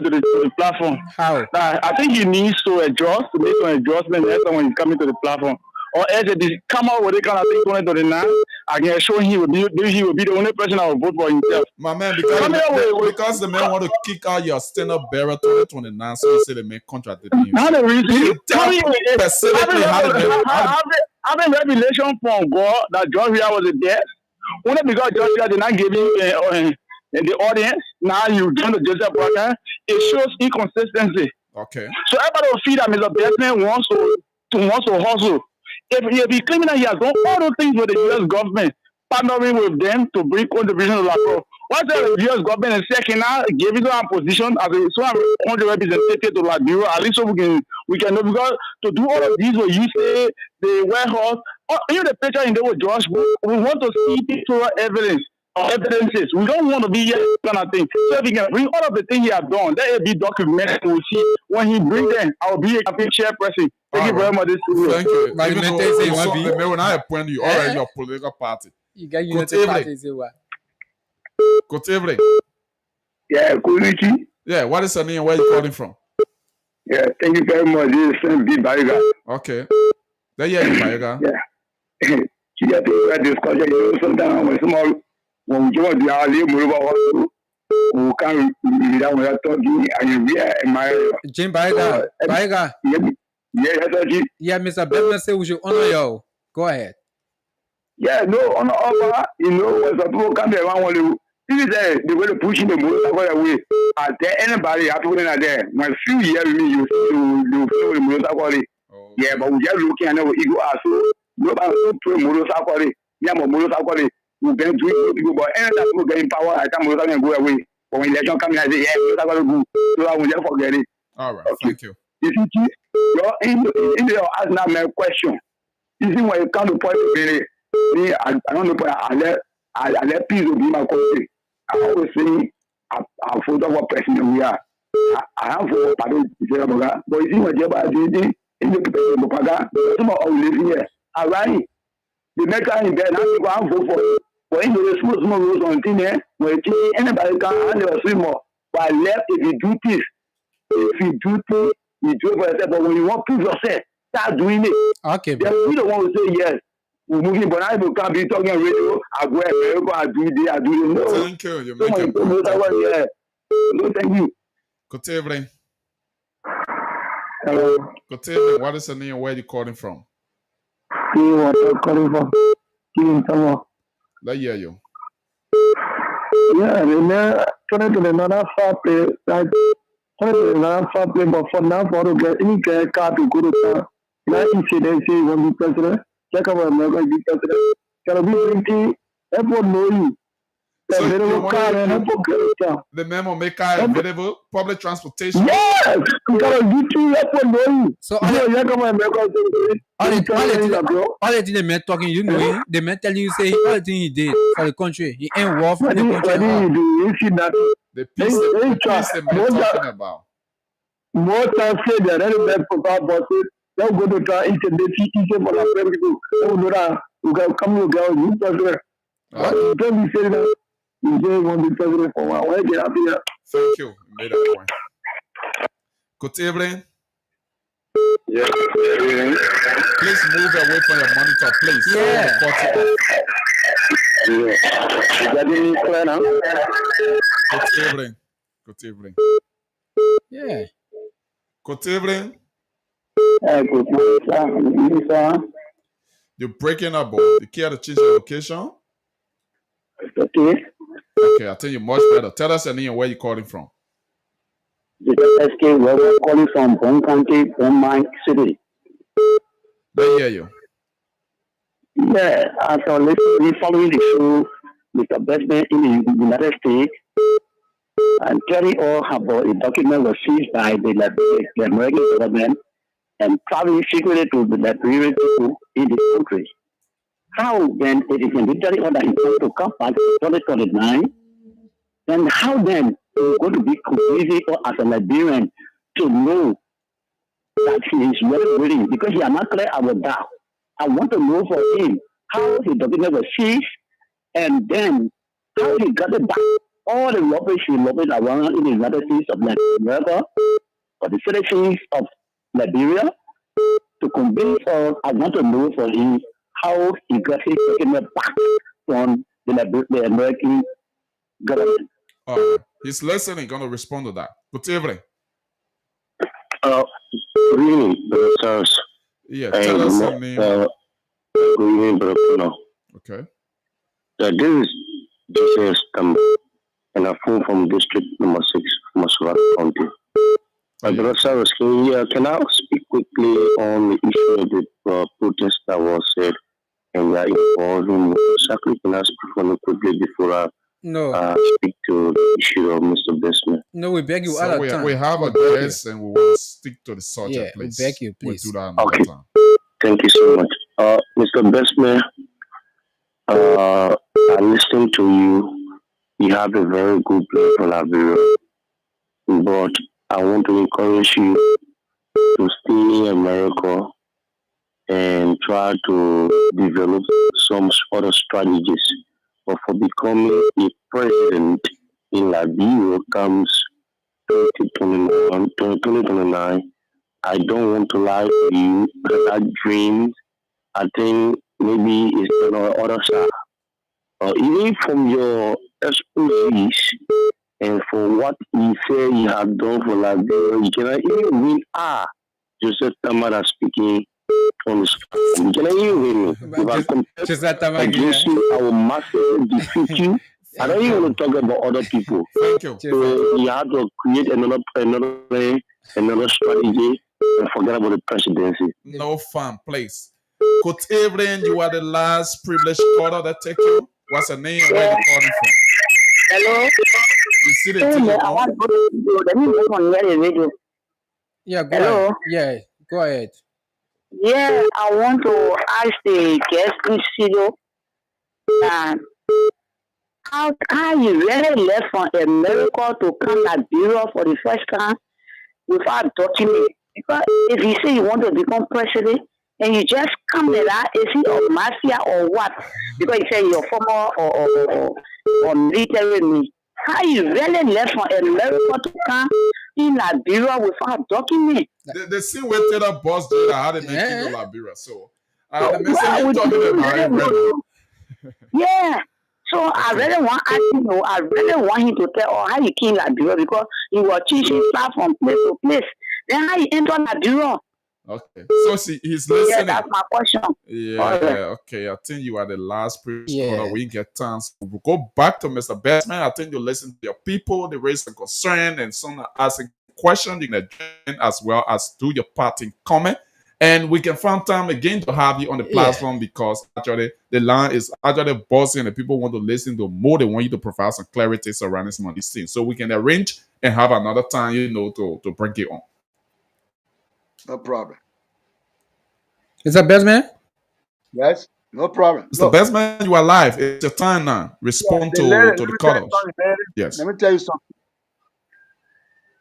to the platform. How? I think he needs to adjust, to make some adjustment next time when he's coming to the platform. Or else they come out with a kind of thing 2029, I can assure he will be the only person that will vote for himself. My man, because the man want to kick out your stand-up bearer 2029, so you say the man contradicting you. Now the reason having revelation from God that Georgia was the best. Only because Georgia did not give him the audience, now you join the Joseph Parker. It shows inconsistency. Okay. So everybody will feel that Mr. President wants to hustle. If he claiming that he has done all those things with the U.S. government, partnering with them to bring contribution to Liberia. Once the U.S. government is second now, give it our position as a country representative to Liberia, at least so we can know, because to do all of these what you say, the warehouse, even the picture in there with Josh, we want to see pictorial evidences. We don't want to be here kind of thing. So if he can bring all of the things he has done, let it be documented. We'll see when he bring them. I'll be a campaign chairperson. Thank you very much. Thank you. But Even you though may say you so want to be- the man will not appoint you already your political party. You get Good United evening. Party say what? Good evening. Yeah, Kulichi. Yeah, what is your name and where you calling from? Yeah, thank you very much. This is Sam B. Bariga. Okay. There you are, Mayoga. Yeah. She got to discussion. You know, sometimes when we join the alley, we can't be down without talking, and you hear my. Jim Baiga. Baiga. Yeah, Mr. Bedman say we should honor you. Go ahead. Yeah, no, on the offer, you know, when some people come around, This is the way to pushing the motorcycle away. Are there anybody after that there? When few years me, you feel the motorcycle. Oh, Yeah, but we just looking at it, ego as so nobody will put motorcycle. Yeah, but motorcycle. We can do it, people, but anytime people get in power, I can motorcycle go away. But when election coming, I say, yeah, motorcycle go. So I will just forget it. all right. Okay. Thank you. You see, in your ask now my question. You see, when you come to point of view, me, I don't know, but I let peace be my country. I always say, I photo what president we are. I have for pardon, but you see, what you're about to do, in the propaganda, some of our living here. All right. The next time in there, now you go and vote for it. But in the small rules on thing, when anybody can handle a swim more, but left if you do this, you do it for yourself. But when you want to prove yourself, start doing it. Okay, Then bro. we don't want to say yes. We're moving, but now people can't be talking on radio. I go America, I do this, I do this. No. Thank you. You So make a many people point. that Thank one, you. yeah. No, thank you. Good evening. Hello. Good evening. What is the name? Where are you calling from? See what I'm calling for. Giving someone. Let hear you. Yeah, and then turn it to another far place. Like, turn it to another far place, but for now, for to get any car to go to town. Now, if you then say you want to be president, check out America to be president. Can we bring everyone know you? So The you little want car and help get it down. the memo make car available, public transportation. Yes! You gotta do two everyone know you. So You know, you come America to be all the president. thing the man talking, you know him. The man telling you say all the thing he did for the country. He ain't war for What the do country. you do? You see that? The peace, the peace the man talking about. More times say that any bad papa bosses, they'll go to try each and they see each for the friend people. Oh, no, you can come to girl, you president. What don't you say that? You say you want to be president for a while. Why get up here? Thank you. You made that point. Good evening. Yes. Please move away from your monitor, please. Yeah. Is that any clear now? Good evening. Good evening. Yeah. Good evening. Good morning, sir. You're breaking up, boy. You care to change your location? Okay. Okay, I think you're much better. Tell us your name and where you're calling from. This is SK, where we're calling from Bone County, Bone Mine City. Let me hear you. Yeah, as I listening, following the show, Mr. Bestman in the United States, and Terry O about a document was seized by the American government and probably secretly to the Liberian people in this country. How then it is a military order in to come back to 2029? Then how then is going to be crazy or as a Liberian to know that he is very willing because he are not clear about that. I want to know for him how the document was seized and then how he got it back. All the rubbish he lobbied around in the United States of America or the citizens of Liberia to convince us. I want to know for him how he got his document back from the American government. He's listening, gonna respond to that. Good evening. Good evening, Brother Charles. Yeah, tell us your name. Good evening, Brother Puno. Okay. This is Jesus and I phone from District Number 6, Masura County. Brother Charles, can I speak quickly on the issue of the protest that was said and we are involved in? Exactly, can I speak on it quickly before I speak to the issue of Mr. Bestman? No, we beg you So all the time. we have a guest and we want to stick to the subject, Yeah, please. we beg you, please. We'll do that another Okay. time. Thank you so much. Mr. Bestman, I'm listening to you. You have a very good plan for Liberia, but I want to encourage you to stay in America and try to develop some other strategies. But for becoming a president in Liberia comes 2029, I don't want to lie to you, but that dream, I think maybe it's on the other side. Even from your expertise and for what you say you have done for Liberia, you cannot even win. Joseph Tamara speaking on the spot. You cannot even win me. If I compare against you, I will massively defeat you I don't even want to talk about other people. Thank you. Cheers, thank you. So you have to create another strategy and forget about the presidency. No fun, please. Good evening. You are the last privileged caller that take you. What's your name and where you calling from? Hello. You see the Hey, thing man, I on? want to go to the video. Let me move on the radio. Yeah, go Hello. ahead. Yeah, go ahead. Yeah, I want to ask the guest in studio uh, how you really left from America to come to Liberia for the first time without document. Because if you say you want to become president and you just come there, is it a mafia or what? Because you say you're former or military me. How you really left from America to come in Liberia without document? The scene where Taylor Boss did how they make Yeah. King of Liberia. So, So the message why you would talking you about it really right know? now. Yeah. So I Okay. really want I really want him to tell how he came Liberia because he was teaching staff from place to place. Then how he entered Liberia? Okay. So see, he's Yeah, listening. that's my question. Yeah, All right. okay. I think you are the last privilege Yeah. caller. We get chance. We'll go back to Mr. Bestman. I think you listen to your people, they raise a concern, and some are asking questions. You can join as well as do your part in comment. And we can find time again to have you on the platform because actually the line is actually buzzing and the people want to listen to more. They want you to provide some clarity surrounding some of these things. So we can arrange and have another time, to bring it on. No problem. Is that best man? Yes, no problem. Mr. Look, Bestman, you are live. It's your time now. Respond the to let the me tell you callers. something, man. Yes. Let me tell you something.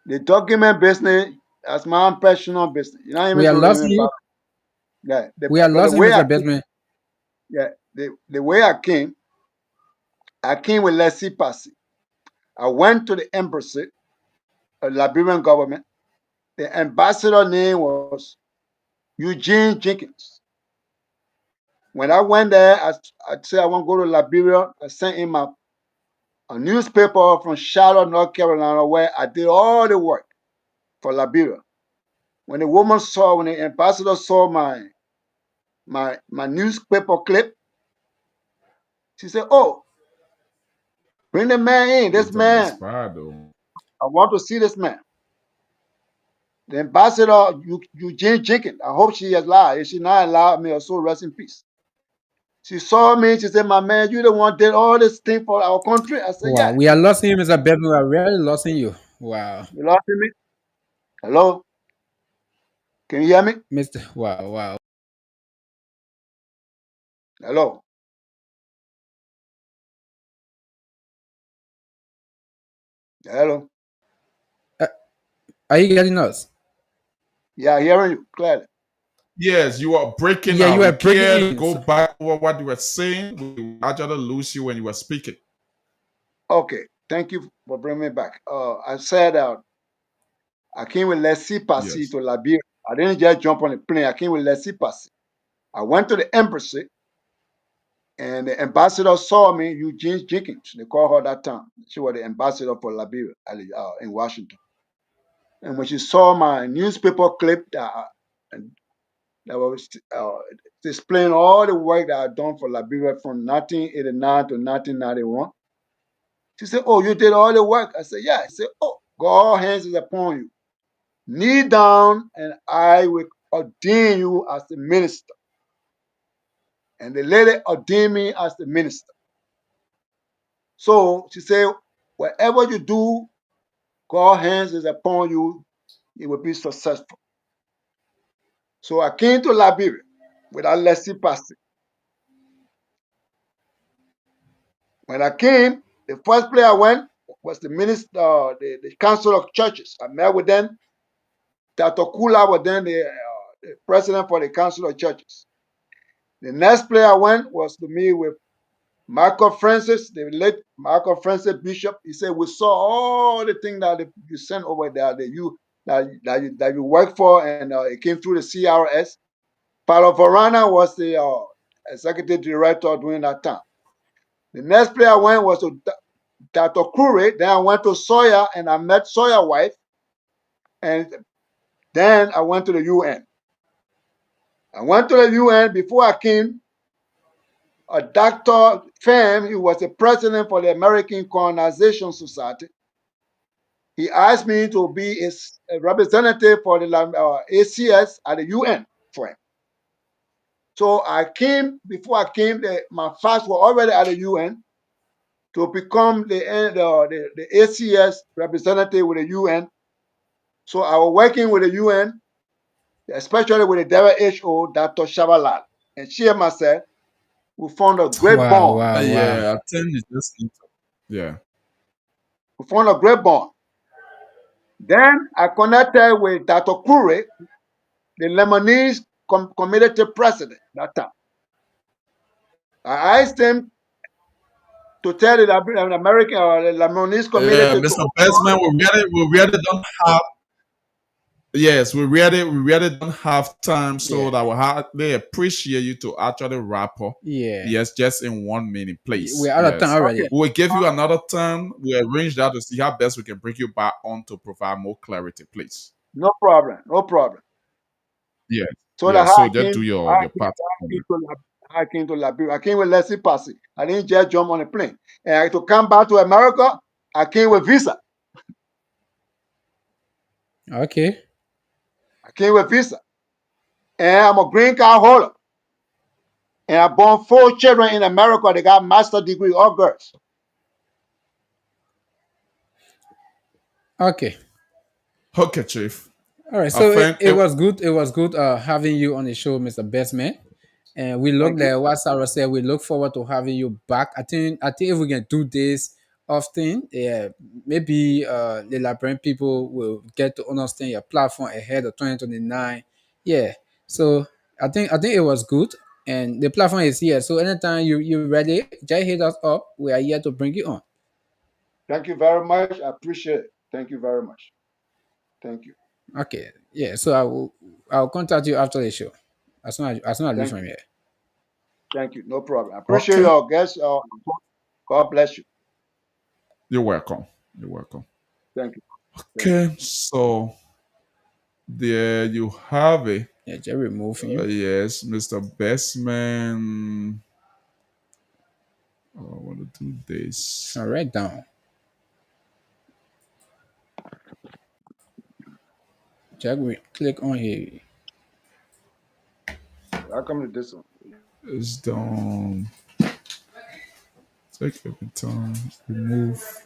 The document business, that's my own personal business. You know, We are losing you. Yeah, We are but the losing way Mr. Best man. yeah, the way I came with Leslie Passy. I went to the embassy, a Liberian government. The ambassador name was Eugene Jenkins. When I went there, I said I want to go to Liberia. I sent him a newspaper from Charlotte, North Carolina, where I did all the work for Liberia. When the ambassador saw my newspaper clip, she said, "Oh, bring the man in. This man, I want to see this man." The ambassador, Eugene Jenkins, I hope she is alive. If she not alive, may her soul rest in peace. She saw me. She said, "My man, you the one did all this thing for our country." I said, Wow, "Yeah." we are losing you, Mr. Best man. We are really losing you. Wow. You lost me? Hello? Can you hear me? Mr. Wow. Hello? Hello? Are you getting us? Yeah, hearing you clearly. Yes, you are breaking Yeah, out. you are We breaking can't in. go back over what you were saying. We actually lose you when you were speaking. Okay, thank you for bringing me back. I said I came with Leslie Passy Yes. to Liberia. I didn't just jump on a plane. I came with Leslie Passy. I went to the embassy, and the ambassador saw me, Eugene Jenkins. They called her that time. She was the ambassador for Liberia in Washington. And when she saw my newspaper clip that was displaying all the work that I'd done for Liberia from 1989 to 1991, she said, "Oh, you did all the work?" I said, "Yeah." She said, "Oh, God hands is upon you. Kneel down and I will ordain you as the minister." And the lady ordained me as the minister. So she said, "Whatever you do, God's hands is upon you. You will be successful." So I came to Liberia with a Leslie Passy. When I came, the first place I went was the minister, the council of churches. I met with them. Dr. Kula was then the president for the council of churches. The next place I went was to meet with Michael Francis, the late Michael Francis Bishop. He said, "We saw all the things that you sent over there that you worked for, and it came through the CRS." Paulo Varana was the executive director during that time. The next place I went was to Dr. Kure. Then I went to Sawyer and I met Sawyer's wife. And then I went to the UN. I went to the UN before I came. Dr. Pham, he was the president for the American Colonization Society. He asked me to be a representative for the ACS at the UN for him. So I came, before I came, my FAS were already at the UN to become the ACS representative with the UN. So I was working with the UN, especially with the WHO, Dr. Shabalal. And she and myself, we formed a great bond. Yeah, I think you just need to. Yeah. We formed a great bond. Then I connected with Dr. Kure, the Lebanese community president that time. I asked him to tell the American or the Lebanese community. Mr. Bestman, we really don't have. Yes, we really don't have time, so that they appreciate you to actually wrap up. Yeah. Yes, just in 1 minute, please. We're out of time already. We'll give you another time. We'll arrange that to see how best we can bring you back on to provide more clarity, please. No problem. No problem. Yeah. So just do your part. I came to Liberia. I came with Leslie Passy. I didn't just jump on a plane. And to come back to America, I came with visa. Okay. I came with visa. And I'm a green card holder. And I born 4 children in America. They got master's degree, all girls. Okay. Okay, Chief. All right. So it was good. It was good having you on the show, Mr. Bestman. And we look like what Sarah said. We look forward to having you back. I think if we can do this often, yeah, maybe the Liberian people will get to understand your platform ahead of 2029. Yeah. So I think it was good, and the platform is here. So anytime you're ready, just hit us up. We are here to bring you on. Thank you very much. I appreciate it. Thank you very much. Thank you. Okay. Yeah. So I'll contact you after the show. As soon as I leave from here. Thank you. No problem. I appreciate your guests. God bless you. You're welcome. You're welcome. Thank you. Okay, so there you have it. Yeah, just remove him. Yes, Mr. Bestman. I want to do this. I'll write down. Jack, click on here. I'll come to this one. It's done. Take every time. Remove.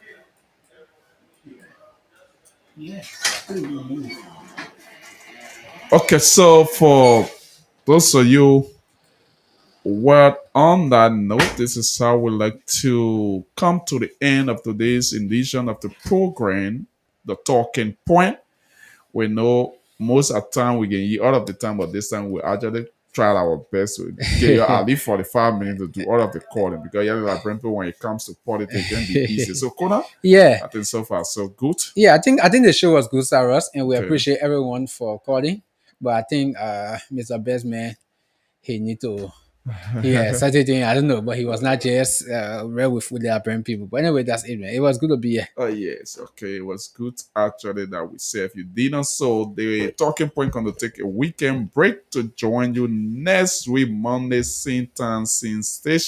Okay, so for those of you on that note, this is how we like to come to the end of today's edition of the program, The Talking Point. We know most of the time we can eat all of the time, but this time we actually tried our best to get you at least 45 minutes to do all of the calling, because when it comes to politics, it can be easy. So, Kona, yeah, I think so far so good. Yeah, I think the show was good, Cyrus, and we appreciate everyone for calling. But I think Mr. Bestman, he need to. Yeah, certain thing I don't know, but he was not just real with the Liberian people. But anyway, that's it, man. It was good to be here. Oh yes, okay. It was good actually that we say if you didn't. So the Talking Point going to take a weekend break to join you next week, Monday, same time, same station.